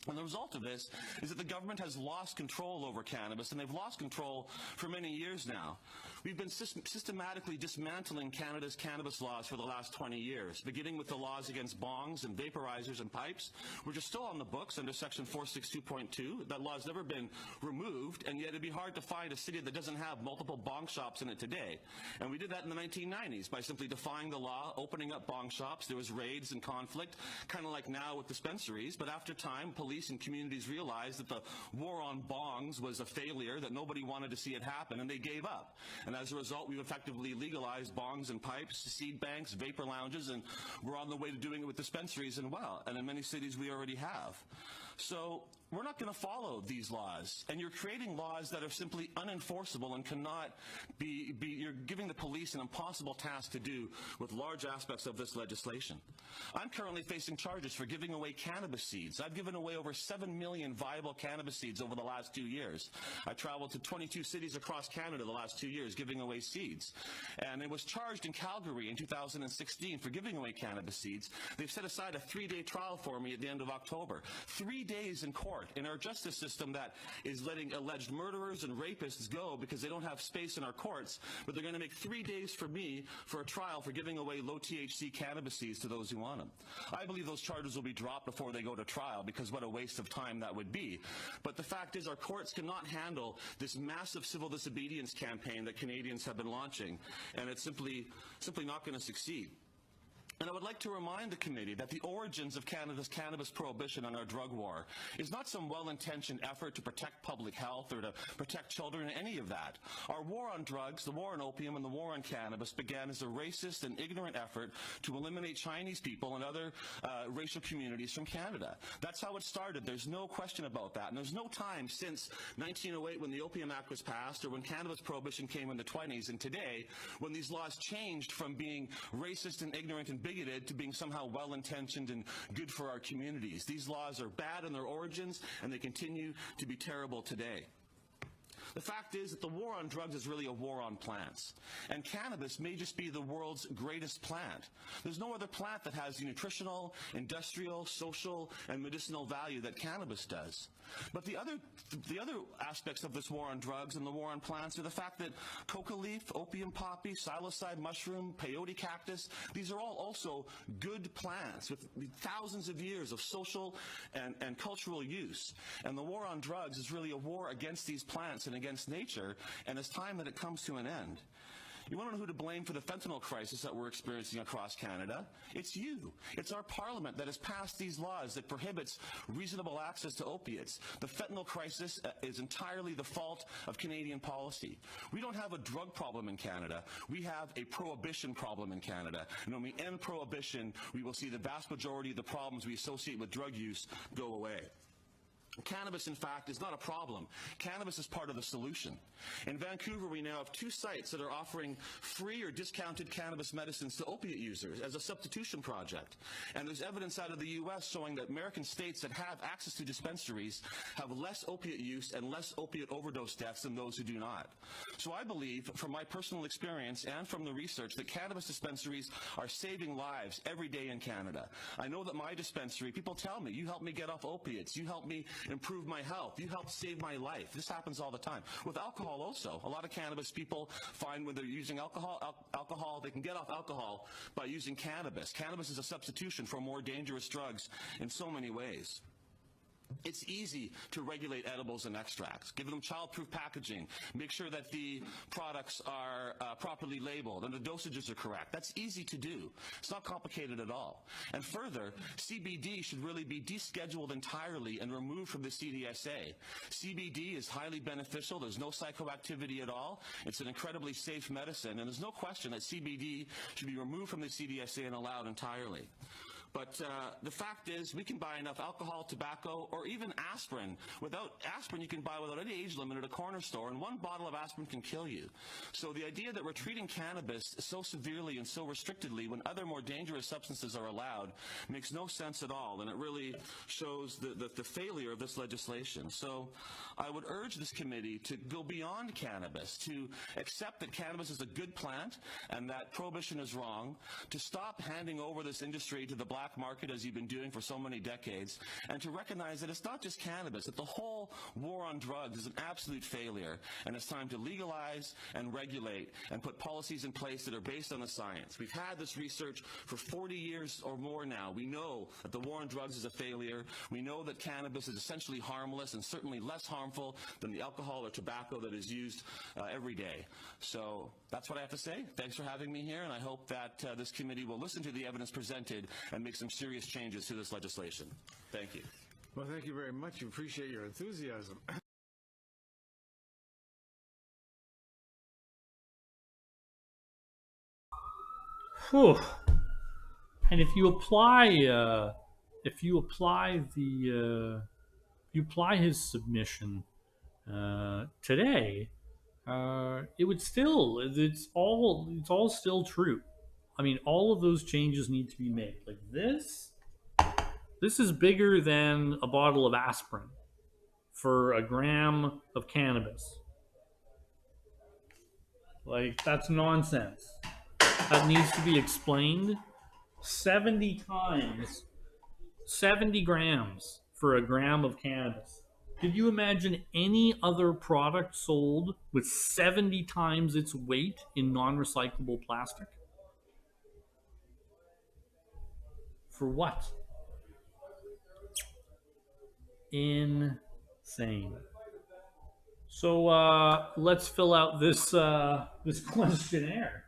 And the result of this is that the government has lost control over cannabis, and they've lost control for many years now. We've been systematically dismantling Canada's cannabis laws for the last 20 years, beginning with the laws against bongs and vaporizers and pipes, which are still on the books under Section 462.2. That law has never been removed, and yet it'd be hard to find a city that doesn't have multiple bong shops in it today. And we did that in the 1990s by simply defying the law, opening up bong shops. There was raids and conflict, kind of like now with dispensaries, but after time, police and communities realized that the war on bongs was a failure, that nobody wanted to see it happen, and they gave up. And And as a result, we've effectively legalized bongs and pipes, seed banks, vapor lounges, and we're on the way to doing it with dispensaries and in many cities we already have. So we're not going to follow these laws, and you're creating laws that are simply unenforceable and cannot you're giving the police an impossible task to do with large aspects of this legislation. I'm currently facing charges for giving away cannabis seeds. I've given away over 7 million viable cannabis seeds over the last 2 years. I traveled to 22 cities across Canada the last 2 years giving away seeds. And it was charged in Calgary in 2016 for giving away cannabis seeds. They've set aside a 3-day trial for me at the end of October. 3 days in court in our justice system that is letting alleged murderers and rapists go because they don't have space in our courts, but they're going to make 3 days for me for a trial for giving away low THC cannabis seeds to those who want them. I believe those charges will be dropped before they go to trial, because what a waste of time that would be. But the fact is, our courts cannot handle this massive civil disobedience campaign that Canadians have been launching, and it's simply not going to succeed. And I would like to remind the committee that the origins of Canada's cannabis prohibition and our drug war is not some well-intentioned effort to protect public health or to protect children, any of that. Our war on drugs, the war on opium, and the war on cannabis began as a racist and ignorant effort to eliminate Chinese people and other racial communities from Canada. That's how it started. There's no question about that. And there's no time since 1908 when the Opium Act was passed, or when cannabis prohibition came in the 20s, and today when these laws changed from being racist and ignorant and bigoted to being somehow well-intentioned and good for our communities. These laws are bad in their origins, and they continue to be terrible today. The fact is that the war on drugs is really a war on plants. And cannabis may just be the world's greatest plant. There's no other plant that has the nutritional, industrial, social, and medicinal value that cannabis does. But the other aspects of this war on drugs and the war on plants are the fact that coca leaf, opium poppy, psilocybe mushroom, peyote cactus, these are all also good plants with thousands of years of social and cultural use. And the war on drugs is really a war against these plants and against nature, and it's time that it comes to an end. You want to know who to blame for the fentanyl crisis that we're experiencing across Canada? It's you. It's our parliament that has passed these laws that prohibits reasonable access to opiates. The fentanyl crisis is entirely the fault of Canadian policy. We don't have a drug problem in Canada. We have a prohibition problem in Canada. And when we end prohibition, we will see the vast majority of the problems we associate with drug use go away. Cannabis, in fact, is not a problem. Cannabis is part of the solution. In Vancouver, we now have 2 sites that are offering free or discounted cannabis medicines to opiate users as a substitution project. And there's evidence out of the U.S. showing that American states that have access to dispensaries have less opiate use and less opiate overdose deaths than those who do not. So I believe, from my personal experience and from the research, that cannabis dispensaries are saving lives every day in Canada. I know that my dispensary, people tell me, you helped me get off opiates, you helped me improve my health, you helped save my life. This happens all the time. With alcohol also. A lot of cannabis people find when they're using alcohol, they can get off alcohol by using cannabis. Cannabis is a substitution for more dangerous drugs in so many ways. It's easy to regulate edibles and extracts. Give them child-proof packaging. Make sure that the products are properly labeled and the dosages are correct. That's easy to do. It's not complicated at all. And further, CBD should really be descheduled entirely and removed from the CDSA. CBD is highly beneficial. There's no psychoactivity at all. It's an incredibly safe medicine, and there's no question that CBD should be removed from the CDSA and allowed entirely. But the fact is, we can buy enough alcohol, tobacco, or even aspirin. Aspirin you can buy without any age limit at a corner store, and 1 bottle of aspirin can kill you. So the idea that we're treating cannabis so severely and so restrictedly when other more dangerous substances are allowed makes no sense at all, and it really shows the failure of this legislation. So I would urge this committee to go beyond cannabis, to accept that cannabis is a good plant and that prohibition is wrong, to stop handing over this industry to the black market as you've been doing for so many decades, and to recognize that it's not just cannabis, that the whole war on drugs is an absolute failure, and it's time to legalize and regulate and put policies in place that are based on the science. We've had this research for 40 years or more now. We know that the war on drugs is a failure. We know that cannabis is essentially harmless and certainly less harmful than the alcohol or tobacco that is used every day. So that's what I have to say. Thanks for having me here, and I hope that this committee will listen to the evidence presented and make some serious changes to this legislation. Thank you. Well, thank you very much. We appreciate your enthusiasm. Whew. And if you apply his submission today, it would still, it's all still true. I mean, all of those changes need to be made. Like this is bigger than a bottle of aspirin for a gram of cannabis. Like, that's nonsense. That needs to be explained 70 times. 70 grams for a gram of cannabis. Could you imagine any other product sold with 70 times its weight in non-recyclable plastic? For what? Insane. So let's fill out this this questionnaire.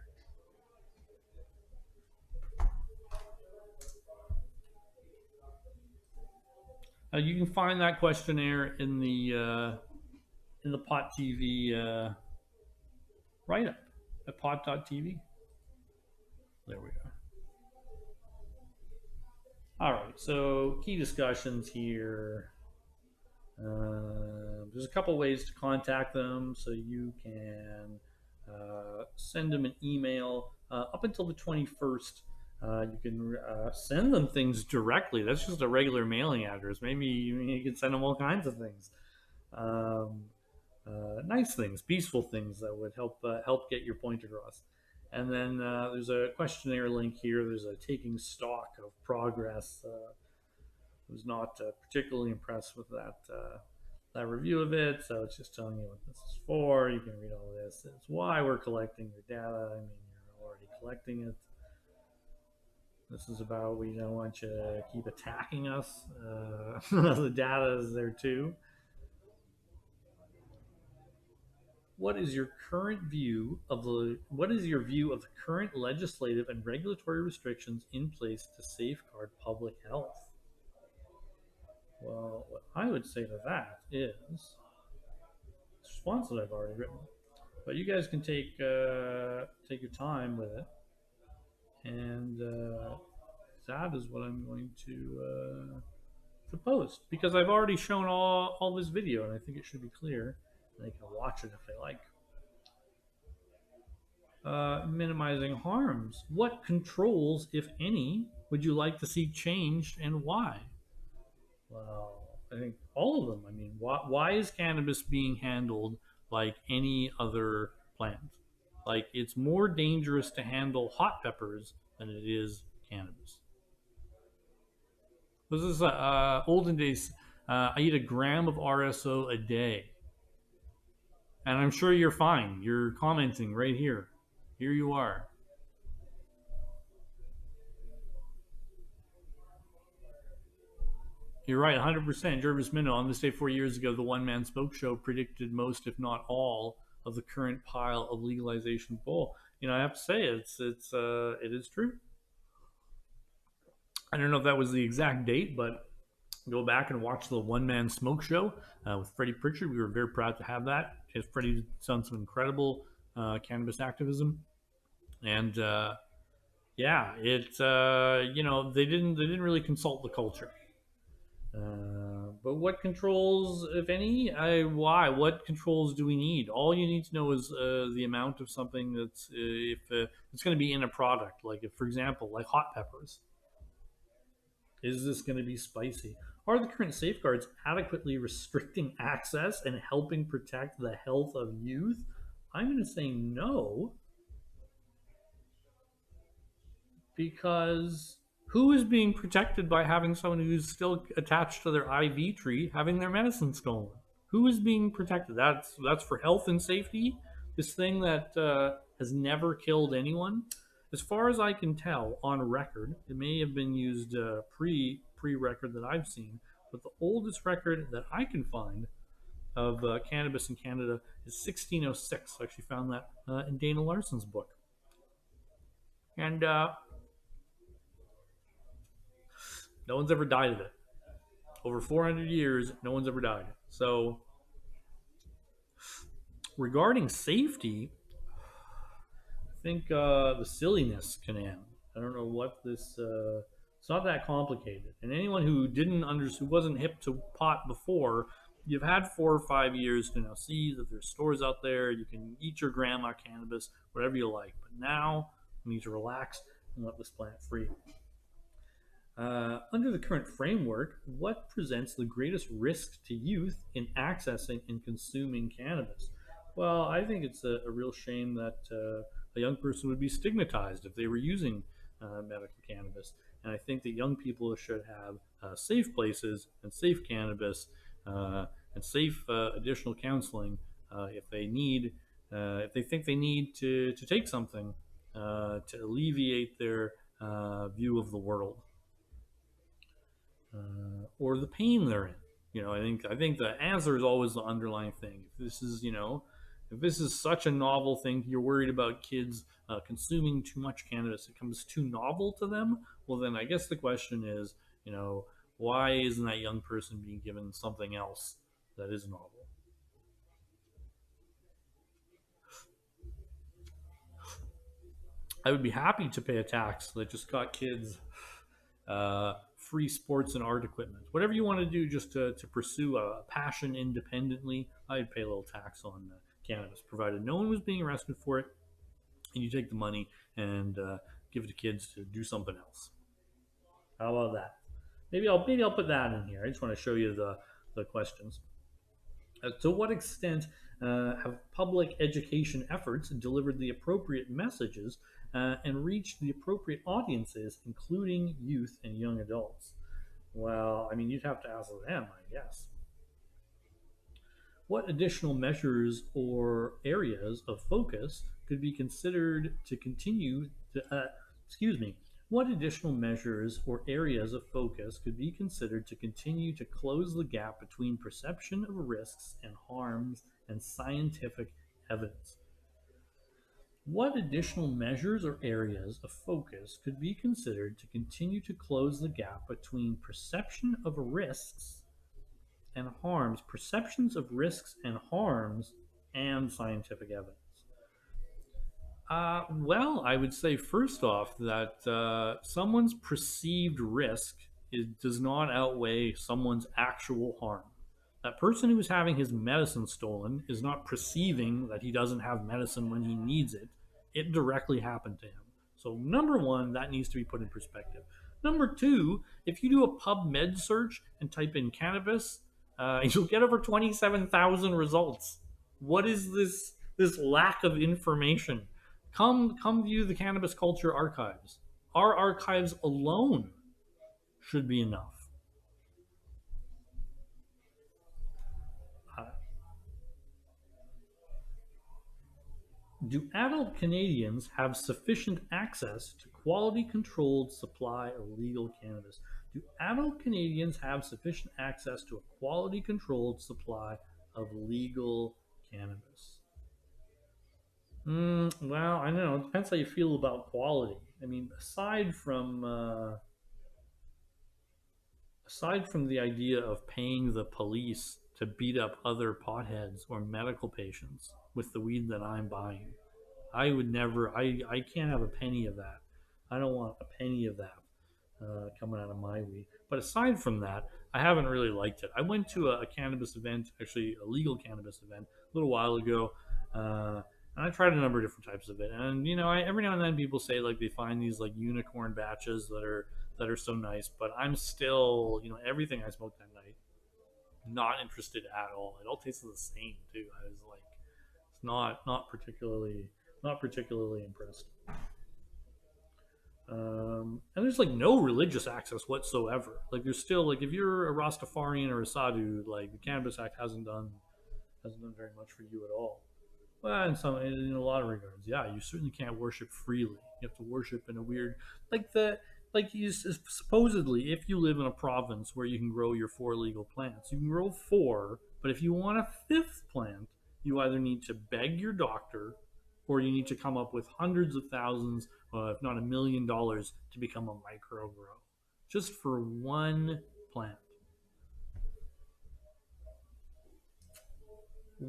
You can find that questionnaire in the Pot TV write-up at pot.tv. There we go. All right, so key discussions here. There's a couple ways to contact them. So you can send them an email up until the 21st. You can send them things directly. That's just a regular mailing address. Maybe you can send them all kinds of things. Nice things, peaceful things that would help get your point across. And then there's a questionnaire link here. There's a taking stock of progress. I was not particularly impressed with that review of it. So it's just telling you what this is for. You can read all this. It's why we're collecting your data. I mean, you're already collecting it. This is about, we don't want you to keep attacking us. The data is there too. What is your view of the current legislative and regulatory restrictions in place to safeguard public health? Well, what I would say to that is the response that I've already written, but you guys can take your time with it, and that is what I'm going to post, because I've already shown all this video, and I think it should be clear. They can watch it if they like. Minimizing harms. What controls, if any, would you like to see changed, and why? Well, I think all of them. I mean, why is cannabis being handled like any other plant? Like, it's more dangerous to handle hot peppers than it is cannabis. This is olden days. I eat a gram of RSO a day. And I'm sure you're fine. You're commenting right here. Here you are. You're right, 100%. Jervis Minnow, on this day 4 years ago, the One Man Smoke Show predicted most, if not all, of the current pile of legalization bull. You know, I have to say, it is true. I don't know if that was the exact date, but go back and watch the One Man Smoke Show with Freddie Pritchard. We were very proud to have that. Freddie's done some incredible cannabis activism, and yeah, you know, they didn't really consult the culture. But what controls, if any? Why? What controls do we need? All you need to know is the amount of something that's if it's going to be in a product. Like, if, for example, like hot peppers. Is this going to be spicy? Are the current safeguards adequately restricting access and helping protect the health of youth? I'm going to say no. Because who is being protected by having someone who's still attached to their IV tree having their medicine stolen? Who is being protected? That's for health and safety. This thing that has never killed anyone. As far as I can tell, on record, it may have been used pre-record that I've seen, but the oldest record that I can find of cannabis in Canada is 1606. I actually found that in Dana Larsen's book. And no one's ever died of it. Over 400 years, no one's ever died. So, regarding safety, I think the silliness can end. I don't know what this. It's not that complicated. And anyone who who wasn't hip to pot before, you've had 4 or 5 years to now see that there's stores out there. You can eat your grandma cannabis, whatever you like. But now you need to relax and let this plant free. Under the current framework, what presents the greatest risk to youth in accessing and consuming cannabis? Well, I think it's a real shame that a young person would be stigmatized if they were using medical cannabis. And I think that young people should have safe places and safe cannabis and safe additional counseling if they need, if they think they need to take something to alleviate their view of the world. Or the pain they're in. You know, I think the answer is always the underlying thing. If this is, if this is such a novel thing, you're worried about kids consuming too much cannabis, it becomes too novel to them. Well, then I guess the question is, why isn't that young person being given something else that is novel? I would be happy to pay a tax that just got kids free sports and art equipment. Whatever you want to do just to pursue a passion independently, I'd pay a little tax on cannabis, provided no one was being arrested for it, and you take the money and give it to kids to do something else. How about that? Maybe I'll put that in here. I just want to show you the questions. To what extent have public education efforts delivered the appropriate messages and reached the appropriate audiences, including youth and young adults? Well, I mean, you'd have to ask them, I guess. What additional measures or areas of focus could be considered to continue to, what additional measures or areas of focus could be considered to continue to close the gap between perception of risks and harms and scientific evidence? What additional measures or areas of focus could be considered to continue to close the gap between perception of risks and harms, perceptions of risks and harms, and scientific evidence? Well, I would say first off that someone's perceived risk does not outweigh someone's actual harm. That person who is having his medicine stolen is not perceiving that he doesn't have medicine when he needs it. It directly happened to him. So number one, that needs to be put in perspective. Number two, if you do a PubMed search and type in cannabis, you'll get over 27,000 results. What is this lack of information? Come view the Cannabis Culture archives. Our archives alone should be enough. Do adult Canadians have sufficient access to quality-controlled supply of legal cannabis? Do adult Canadians have sufficient access to a quality-controlled supply of legal cannabis? Well, I don't know. It depends how you feel about quality. I mean, aside from the idea of paying the police to beat up other potheads or medical patients with the weed that I'm buying, I would never. I can't have a penny of that. I don't want a penny of that coming out of my weed. But aside from that, I haven't really liked it. I went to a cannabis event, actually a legal cannabis event, a little while ago. And I tried a number of different types of it, and every now and then people say like they find these like unicorn batches that are so nice, but I'm still, everything I smoked that night, not interested at all. It all tasted the same too. I was like, it's not particularly impressed. And there's like no religious access whatsoever. Like there's still like if you're a Rastafarian or a Sadhu, like the Cannabis Act hasn't done very much for you at all. Well, in a lot of regards, yeah, you certainly can't worship freely. You have to worship in a weird, supposedly, if you live in a province where you can grow your 4 legal plants, you can grow 4, but if you want a 5th plant, you either need to beg your doctor, or you need to come up with hundreds of thousands, if not $1 million, to become a micro grow, just for 1 plant.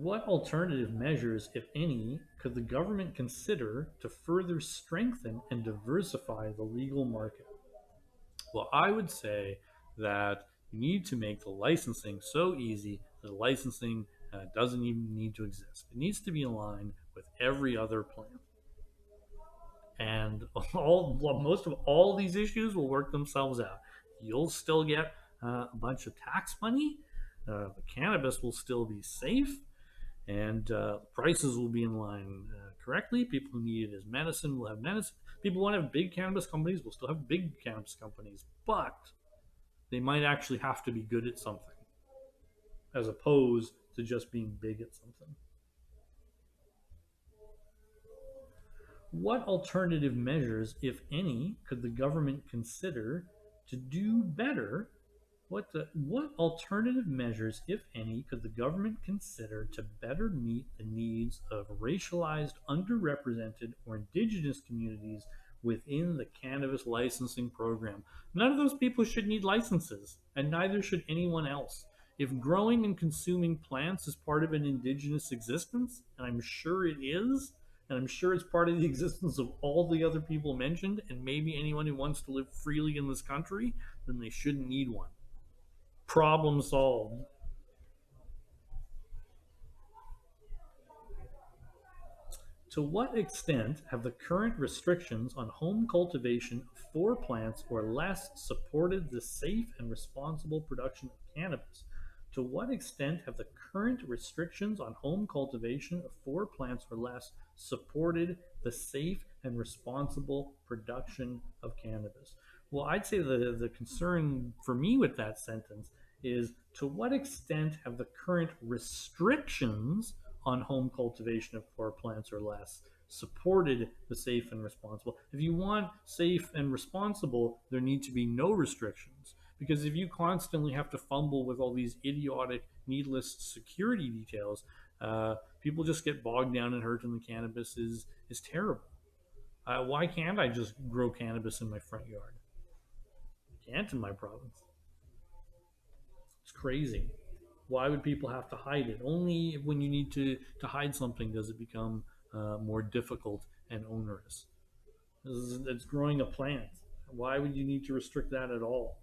What alternative measures, if any, could the government consider to further strengthen and diversify the legal market? Well, I would say that you need to make the licensing so easy that licensing doesn't even need to exist. It needs to be aligned with every other plan. And most of all these issues will work themselves out. You'll still get a bunch of tax money. The cannabis will still be safe, and prices will be in line correctly. People who need it as medicine will have medicine. People who want to have big cannabis companies will still have big cannabis companies, but they might actually have to be good at something as opposed to just being big at something. What alternative measures, if any, could the government consider to do better? What alternative measures, if any, could the government consider to better meet the needs of racialized, underrepresented, or indigenous communities within the cannabis licensing program? None of those people should need licenses, and neither should anyone else. If growing and consuming plants is part of an indigenous existence, and I'm sure it is, and I'm sure it's part of the existence of all the other people mentioned, and maybe anyone who wants to live freely in this country, then they shouldn't need one. Problem solved. To what extent have the current restrictions on home cultivation of 4 plants or less supported the safe and responsible production of cannabis? To what extent have the current restrictions on home cultivation of 4 plants or less supported the safe and responsible production of cannabis? Well, I'd say the concern for me with that sentence is, to what extent have the current restrictions on home cultivation of 4 plants or less supported the safe and responsible? If you want safe and responsible, there need to be no restrictions. Because if you constantly have to fumble with all these idiotic, needless security details, people just get bogged down and hurt, and the cannabis is terrible. Why can't I just grow cannabis in my front yard? I can't in my province. It's crazy. Why would people have to hide it? Only when you need to hide something does it become more difficult and onerous. It's growing a plant. Why would you need to restrict that at all?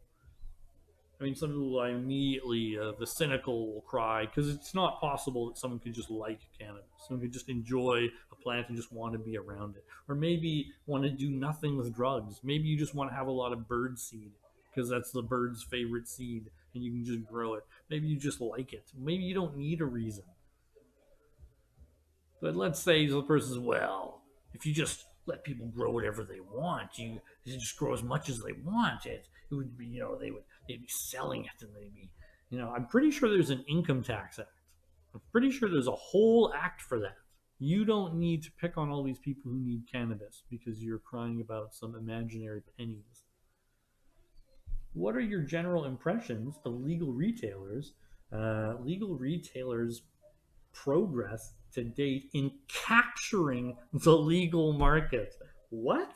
I mean, some people immediately, the cynical will cry, because it's not possible that someone could just like cannabis. Someone could just enjoy a plant and just want to be around it. Or maybe want to do nothing with drugs. Maybe you just want to have a lot of bird seed, because that's the bird's favorite seed, and you can just grow it. Maybe you just like it. Maybe you don't need a reason. But let's say the person's, well, if you just let people grow whatever they want, you just grow as much as they want, it would be, they'd be selling it, and they'd be, I'm pretty sure there's an income tax act. I'm pretty sure there's a whole act for that. You don't need to pick on all these people who need cannabis because you're crying about some imaginary pennies. What are your general impressions of legal retailers' progress to date in capturing the legal market? What?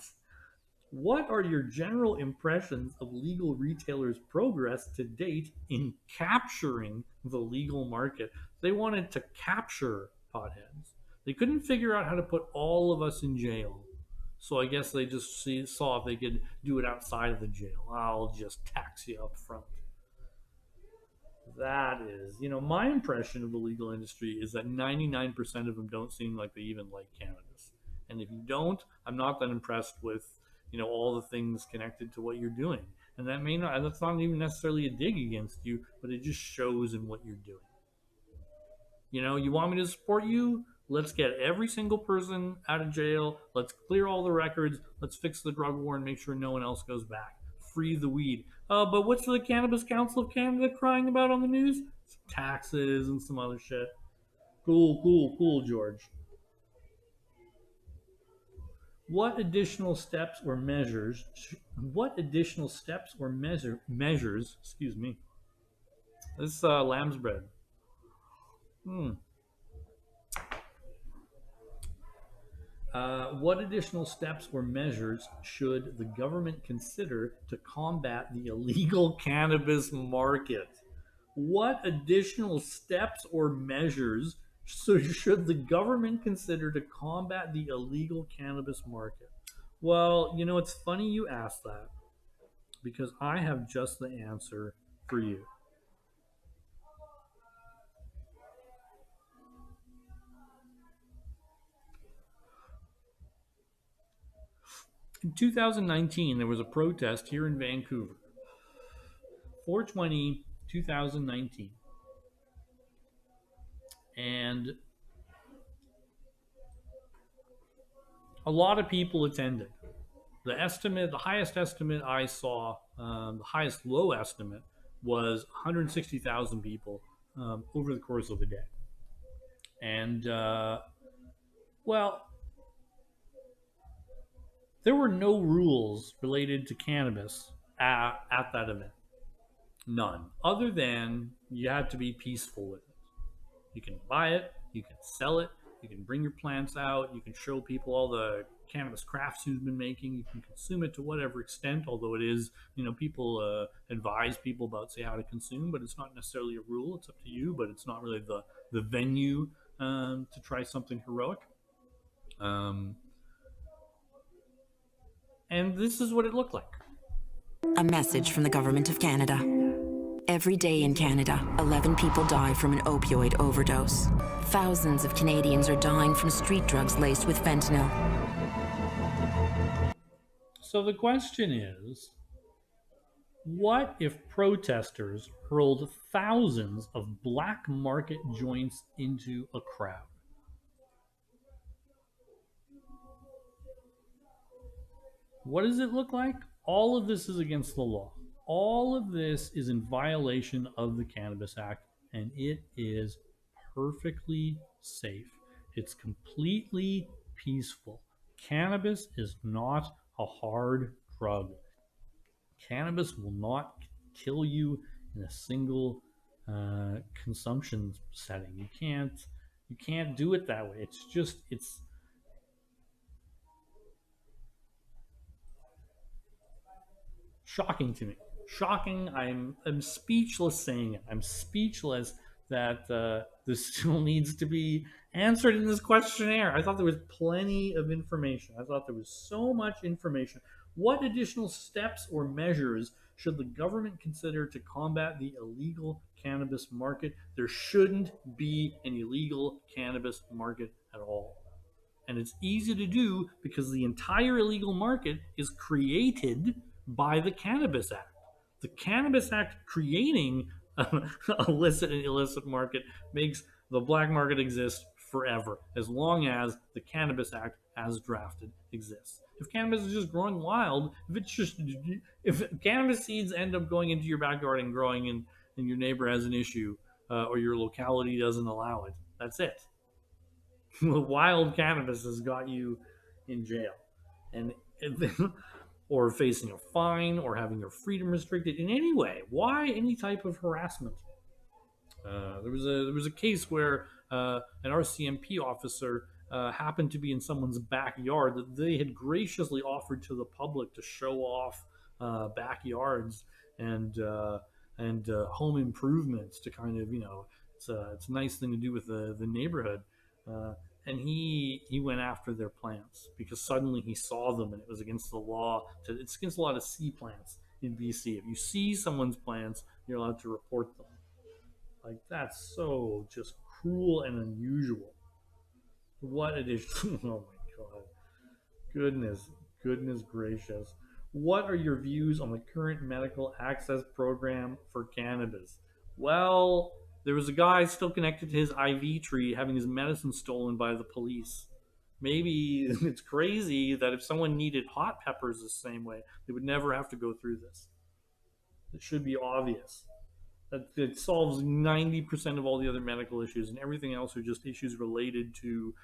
What are your general impressions of legal retailers' progress to date in capturing the legal market? They wanted to capture potheads. They couldn't figure out how to put all of us in jail. So I guess they just saw if they could do it outside of the jail. I'll just tax you up front. That is, my impression of the legal industry is that 99% of them don't seem like they even like cannabis. And if you don't, I'm not that impressed with, all the things connected to what you're doing. And that's not even necessarily a dig against you, but it just shows in what you're doing. You want me to support you? Let's get every single person out of jail. Let's clear all the records. Let's fix the drug war and make sure no one else goes back. Free the weed. But what's the Cannabis Council of Canada crying about on the news? Some taxes and some other shit. Cool, George. What additional steps or measures? Excuse me. This lamb's bread. What additional steps or measures should the government consider to combat the illegal cannabis market? What additional steps or measures So should the government consider to combat the illegal cannabis market? Well, you know, it's funny you ask that because I have just the answer for you. In 2019, there was a protest here in Vancouver. 4/20, 2019. And a lot of people attended. The highest estimate I saw, the highest low estimate was 160,000 people over the course of a day. And, well, there were no rules related to cannabis at that event. None. Other than you had to be peaceful with it. You can buy it, you can sell it, you can bring your plants out, you can show people all the cannabis crafts you've been making, you can consume it to whatever extent, although it is, you know, people advise people about, say, how to consume, but it's not necessarily a rule, it's up to you, but it's not really the venue to try something heroic. And this is what it looked like. A message from the Government of Canada. Every day in Canada, 11 people die from an opioid overdose. Thousands of Canadians are dying from street drugs laced with fentanyl. So the question is, what if protesters hurled thousands of black market joints into a crowd? What does it look like? All of this is against the law. All of this is in violation of the Cannabis Act, and it is perfectly safe. It's completely peaceful. Cannabis is not a hard drug. Cannabis will not kill you in a single consumption setting. You can't do it that way. It's shocking to me. Shocking. I'm speechless saying it. I'm speechless that this still needs to be answered in this questionnaire. I thought there was plenty of information. I thought there was so much information. What additional steps or measures should the government consider to combat the illegal cannabis market? There shouldn't be an illegal cannabis market at all. And it's easy to do because the entire illegal market is created by the Cannabis Act. The Cannabis Act creating a illicit and illicit market makes the black market exist forever, as long as the Cannabis Act as drafted exists. If cannabis is just growing wild, if cannabis seeds end up going into your backyard and growing and your neighbor has an issue or your locality doesn't allow it, that's it. Wild cannabis has got you in jail. And or facing a fine, or having your freedom restricted in any way. Why any type of harassment? There was a case where an RCMP officer happened to be in someone's backyard that they had graciously offered to the public to show off backyards and home improvements to kind of, you know, it's a nice thing to do with the neighborhood. And he went after their plants because suddenly he saw them and it was against the law. It's against the law to see plants in BC. If you see someone's plants, you're allowed to report them. Like, that's so just cruel and unusual. What additional? Oh my God! Goodness gracious! What are your views on the current medical access program for cannabis? Well, there was a guy still connected to his IV tree having his medicine stolen by the police. Maybe it's crazy that if someone needed hot peppers the same way, they would never have to go through this. It should be obvious. That it solves 90% of all the other medical issues, and everything else are just issues related to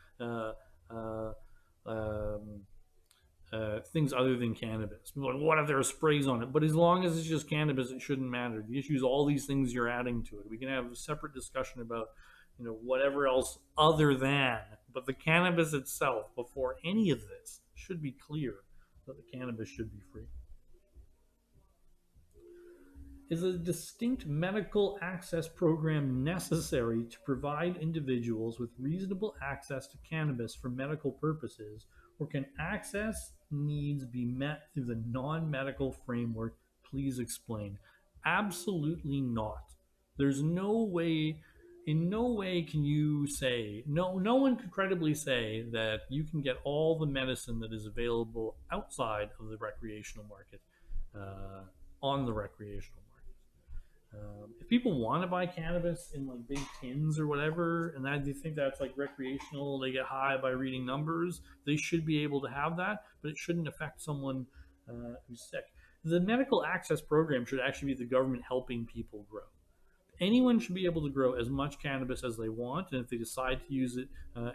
things other than cannabis. Like, what if there are sprays on it? But as long as it's just cannabis, it shouldn't matter. The issue is all these things you're adding to it. We can have a separate discussion about, you know, whatever else other than, but the cannabis itself, before any of this, should be clear that the cannabis should be free. is a distinct medical access program necessary to provide individuals with reasonable access to cannabis for medical purposes, or can access needs be met through the non-medical framework? Please explain. Absolutely not. There's no way, in no way can you say, no one could credibly say that you can get all the medicine that is available outside of the recreational market on the recreational market. If people want to buy cannabis in like big tins or whatever, and that they think that's like recreational, they get high by reading numbers, they should be able to have that, but it shouldn't affect someone who's sick. The medical access program should actually be the government helping people grow. Anyone should be able to grow as much cannabis as they want, and if they decide to use it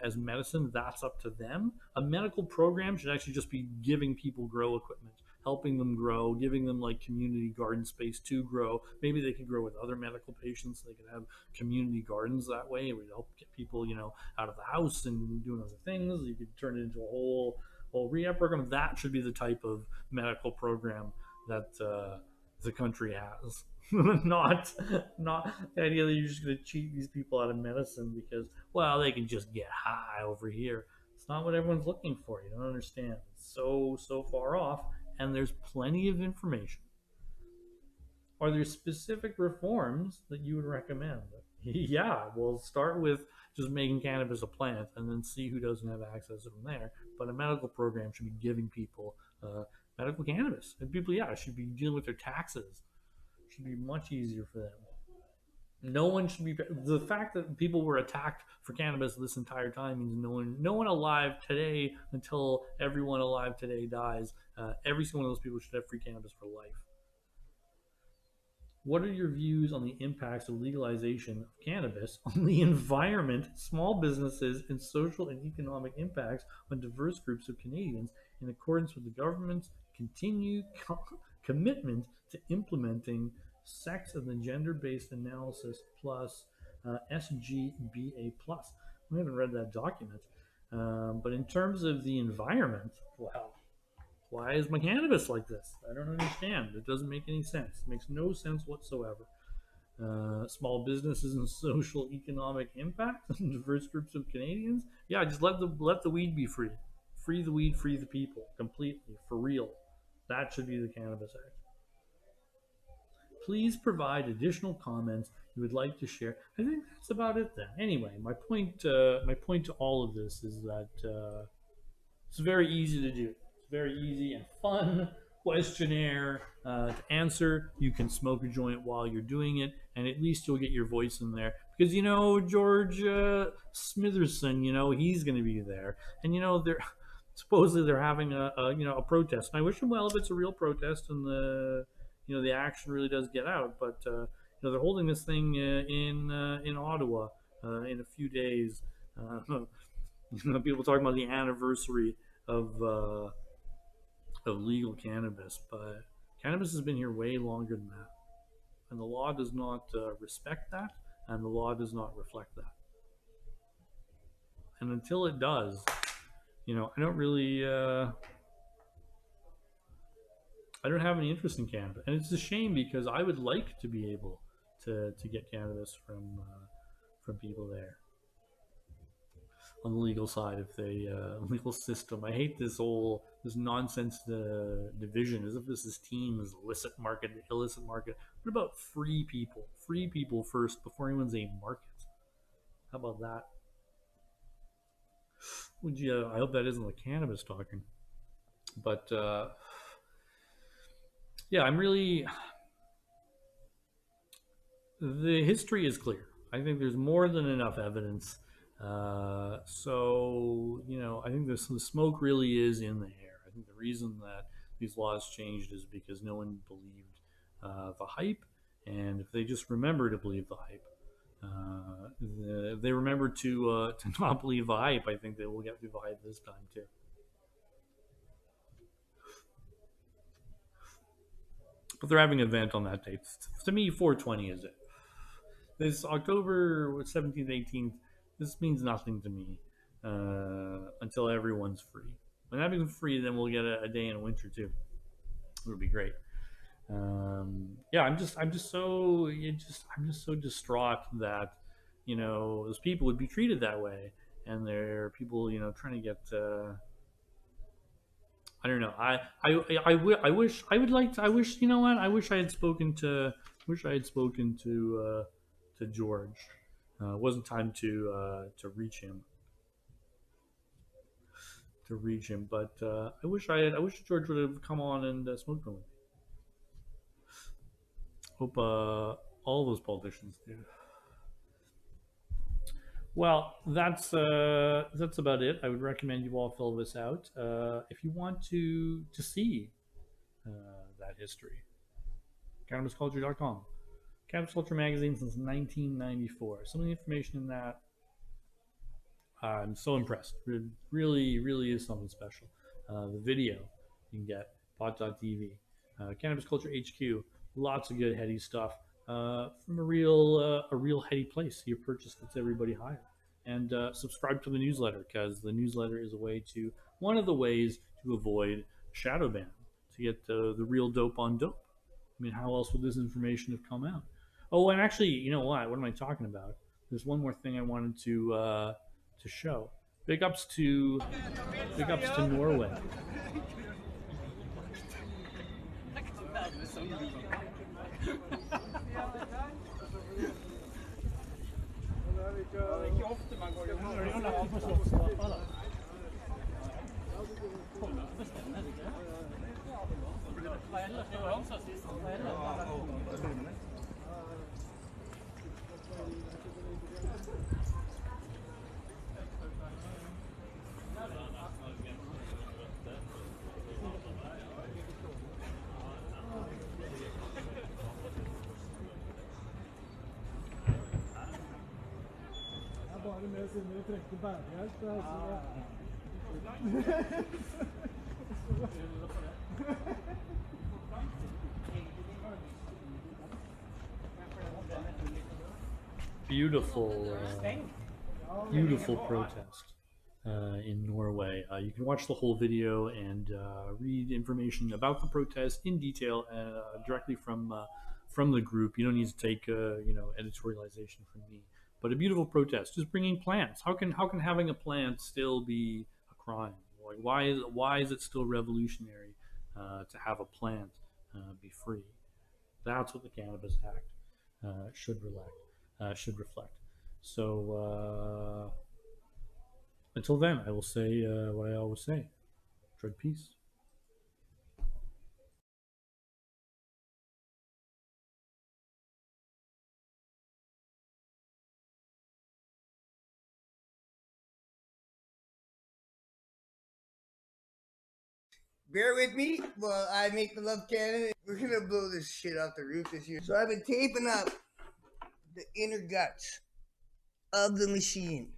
as medicine, that's up to them. A medical program should actually just be giving people grow equipment, helping them grow, giving them like community garden space to grow. Maybe they could grow with other medical patients. They could have community gardens that way. It would help get people, out of the house and doing other things. You could turn it into a whole rehab program. That should be the type of medical program that the country has. not the idea that you're just going to cheat these people out of medicine because, well, they can just get high over here. It's not what everyone's looking for. You don't understand. It's so far off, and there's plenty of information. Are there specific reforms that you would recommend? Yeah, we'll start with just making cannabis a plant and then see who doesn't have access from there. But a medical program should be giving people medical cannabis. And people, should be dealing with their taxes. Should be much easier for them. No one should be. The fact that people were attacked for cannabis this entire time means no one alive today, until everyone alive today dies, every single one of those people should have free cannabis for life. What are your views on the impacts of legalization of cannabis on the environment, small businesses, and social and economic impacts on diverse groups of Canadians in accordance with the government's continued commitment to implementing sex and the gender-based analysis plus SGBA+. I haven't read that document. But in terms of the environment, well, why is my cannabis like this? I don't understand. It doesn't make any sense. It makes no sense whatsoever. Small businesses and social economic impact on diverse groups of Canadians. Yeah, just let the weed be free. Free the weed, free the people. Completely, for real. That should be the Cannabis Act. Please provide additional comments you would like to share. I think that's about it then. Anyway, my point to all of this is that it's very easy to do. It's very easy and fun questionnaire to answer. You can smoke a joint while you're doing it, and at least you'll get your voice in there. Because, George Smitherson, he's going to be there. And, supposedly they're having a protest. And I wish them well if it's a real protest and the action really does get out. But, they're holding this thing in Ottawa in a few days. People talking about the anniversary of legal cannabis, but cannabis has been here way longer than that, and the law does not respect that, and the law does not reflect that. And until it does, I don't really I don't have any interest in cannabis, and it's a shame because I would like to be able to get cannabis from people there on the legal side, if they legal system. I hate this nonsense division, as if this is teams, illicit market, illicit market. What about free people? Free people first before anyone's a market. How about that? I hope that isn't the cannabis talking. But yeah, the history is clear. I think there's more than enough evidence. So, I think the smoke really is in the air. I think the reason that these laws changed is because no one believed the hype. And if they just remember to believe the hype, if they remember to not believe the hype, I think they will get through the hype this time too. But they're having an event on that date. To me, 420 is it. This October 17th, 18th, this means nothing to me until everyone's free. When everyone's free, then we'll get a day in winter too. It would be great. Yeah, I'm just so distraught that those people would be treated that way, and there are people trying to get. I don't know. I wish I would like to, I wish you know what I wish I had spoken to George. It wasn't time to reach him. But I wish George would have come on and smoked with me. Hope all those politicians do. Well, that's about it. I would recommend you all fill this out if you want to see that history. CannabisCulture.com. Cannabis Culture magazine since 1994. Some of the information in that, I'm so impressed. It really, really is something special. The video you can get, pot.tv. Cannabis Culture HQ, lots of good Heady stuff from a real Heady place. Your purchase gets everybody higher. And subscribe to the newsletter, because the newsletter is one of the ways to avoid shadow ban, to get the real dope on dope. I mean, how else would this information have come out? Oh, and actually, you know what? What am I talking about? There's one more thing I wanted to show. Big ups to Norway. Beautiful protest in Norway. You can watch the whole video and read information about the protest in detail directly from the group. You don't need to take editorialization from me. But a beautiful protest, just bringing plants. How can having a plant still be a crime? Like why is it still revolutionary to have a plant be free? That's what the Cannabis Act should reflect. So until then, I will say what I always say: tread peace. Bear with me while I make the Love Canada. We're gonna blow this shit off the roof this year. So I've been taping up the inner guts of the machine.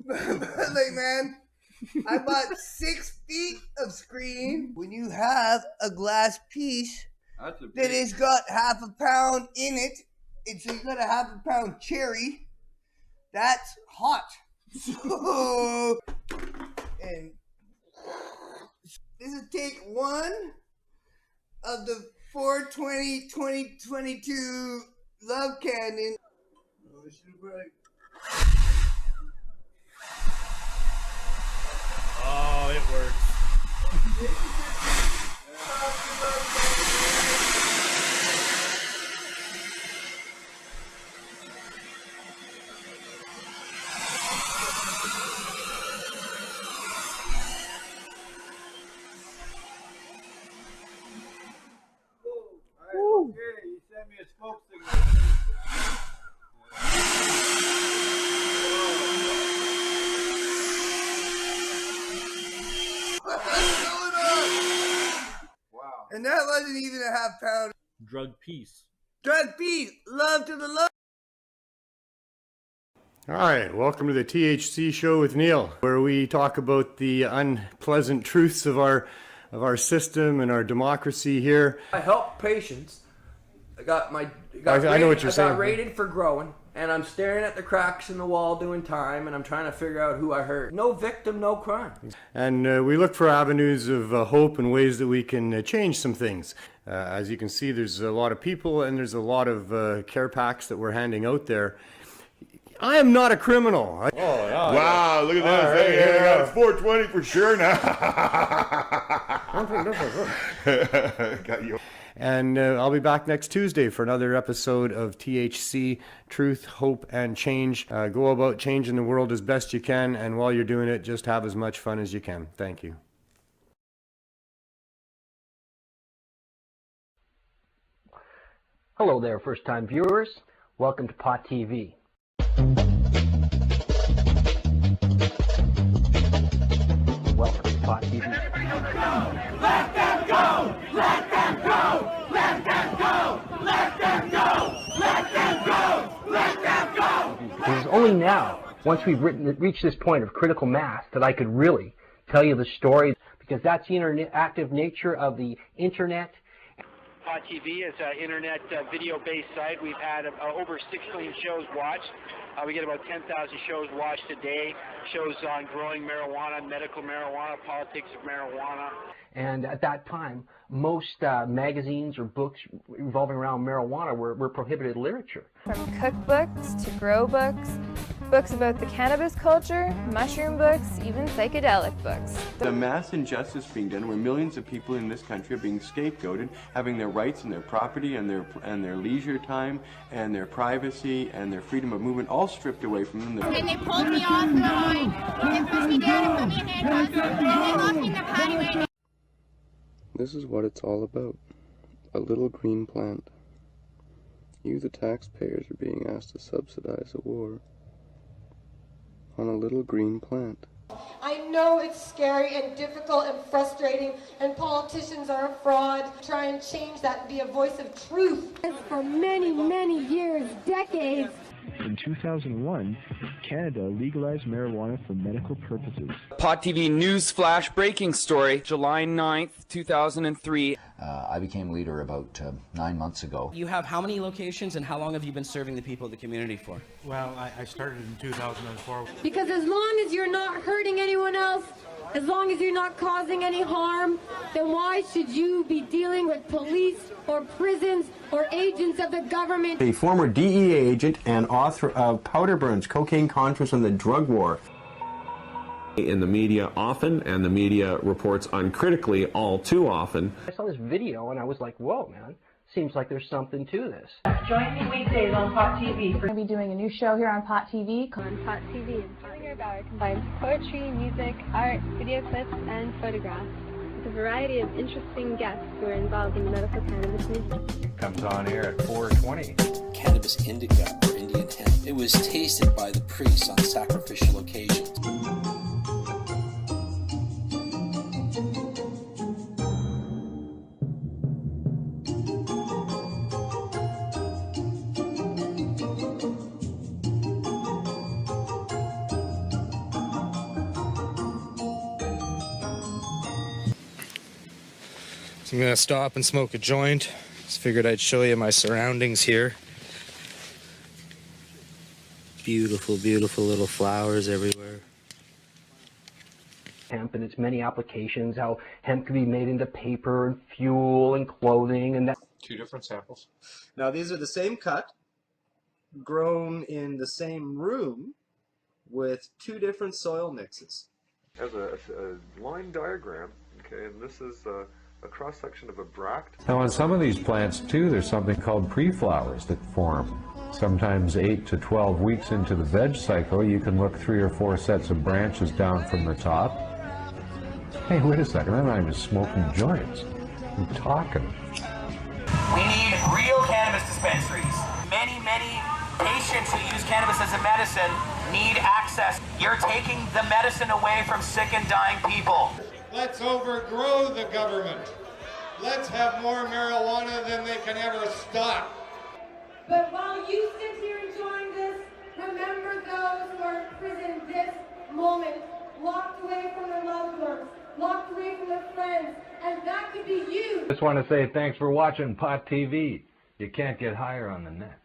Like, man, I bought 6 feet of screen. When you have a glass piece that has got half a pound in it, and so you got a half a pound cherry, that's hot. So, and this is take 1 of the 4/20/2022 Love Cannon. Oh, this is right. Oh, it works. Okay, you sent me a smoke signal. Wow. And that wasn't even a half pound. Drug peace. Drug peace. Love to the love. All right, welcome to the THC show with Neil, where we talk about the unpleasant truths of our system and our democracy here. I help patients. I know what you're saying. I got rated for growing. and I'm staring at the cracks in the wall doing time, and I'm trying to figure out who I hurt. No victim, no crime. And we look for avenues of hope and ways that we can change some things. As you can see, there's a lot of people and there's a lot of care packs that we're handing out there. I am not a criminal. Wow, look at this. Right, Hey, it's 420 for sure now. Got you. And I'll be back next Tuesday for another episode of THC, Truth, Hope, and Change. Go about changing the world as best you can, and while you're doing it, just have as much fun as you can. Thank you. Hello there, first-time viewers. Welcome to Pot TV. Welcome to Pot TV. Let them go! Let them go! Let them go! Let them go! Let them go! Let them go! It is only now, once we've reached this point of critical mass, that I could really tell you the story, because that's the interactive nature of the internet. Pot TV is an internet video-based site. We've had over 6 million shows watched. We get about 10,000 shows watched a day. Shows on growing marijuana, medical marijuana, politics of marijuana. And at that time, most magazines or books revolving around marijuana were prohibited literature. From cookbooks to grow books, books about the cannabis culture, mushroom books, even psychedelic books. The mass injustice being done where millions of people in this country are being scapegoated, having their rights and their property and their leisure time and their privacy and their freedom of movement all stripped away from them. And they pulled me off the line, and pushed me down and put me in handcuffs, and they locked me in the patio. This is what it's all about. A little green plant. You, the taxpayers, are being asked to subsidize a war on a little green plant. I know it's scary and difficult and frustrating, and politicians are a fraud. Try and change that and be a voice of truth. For many, many years, decades. In 2001, Canada legalized marijuana for medical purposes. Pot TV news flash breaking story, July 9th, 2003. I became leader about 9 months ago. You have how many locations and how long have you been serving the people of the community for? Well, I started in 2004. Because as long as you're not hurting anyone else, as long as you're not causing any harm, then why should you be dealing with police or prisons or agents of the government? A former DEA agent and author of Powder Burns, Cocaine Contras and the Drug War. In the media often, and the media reports uncritically all too often. I saw this video and I was like, whoa, man, seems like there's something to this. Join me weekdays on Pot TV. We're going to be doing a new show here on Pot TV. On Pot TV, Inspiring Our Hour combines poetry, music, art, video clips, and photographs with a variety of interesting guests who are involved in the medical cannabis movement. Comes on air at 4:20. Cannabis indica, or Indian hemp. It was tasted by the priests on sacrificial occasions. I'm gonna stop and smoke a joint. Just figured I'd show you my surroundings here. Beautiful, beautiful little flowers everywhere. Hemp and its many applications, how hemp can be made into paper and fuel and clothing and that. 2 different samples. Now these are the same cut, grown in the same room, with 2 different soil mixes. As a line diagram, okay, and this is a cross-section of a bract. Now on some of these plants too, there's something called pre-flowers that form. Sometimes 8 to 12 weeks into the veg cycle, you can look 3 or 4 sets of branches down from the top. Hey, wait a second, I'm not just smoking joints. I'm talking. We need real cannabis dispensaries. Many patients who use cannabis as a medicine need access. You're taking the medicine away from sick and dying people. Let's overgrow the government. Let's have more marijuana than they can ever stop. But while you sit here enjoying this, remember those who are in prison this moment, locked away from their loved ones, locked away from their friends, and that could be you. Just want to say thanks for watching Pot TV. You can't get higher on the net.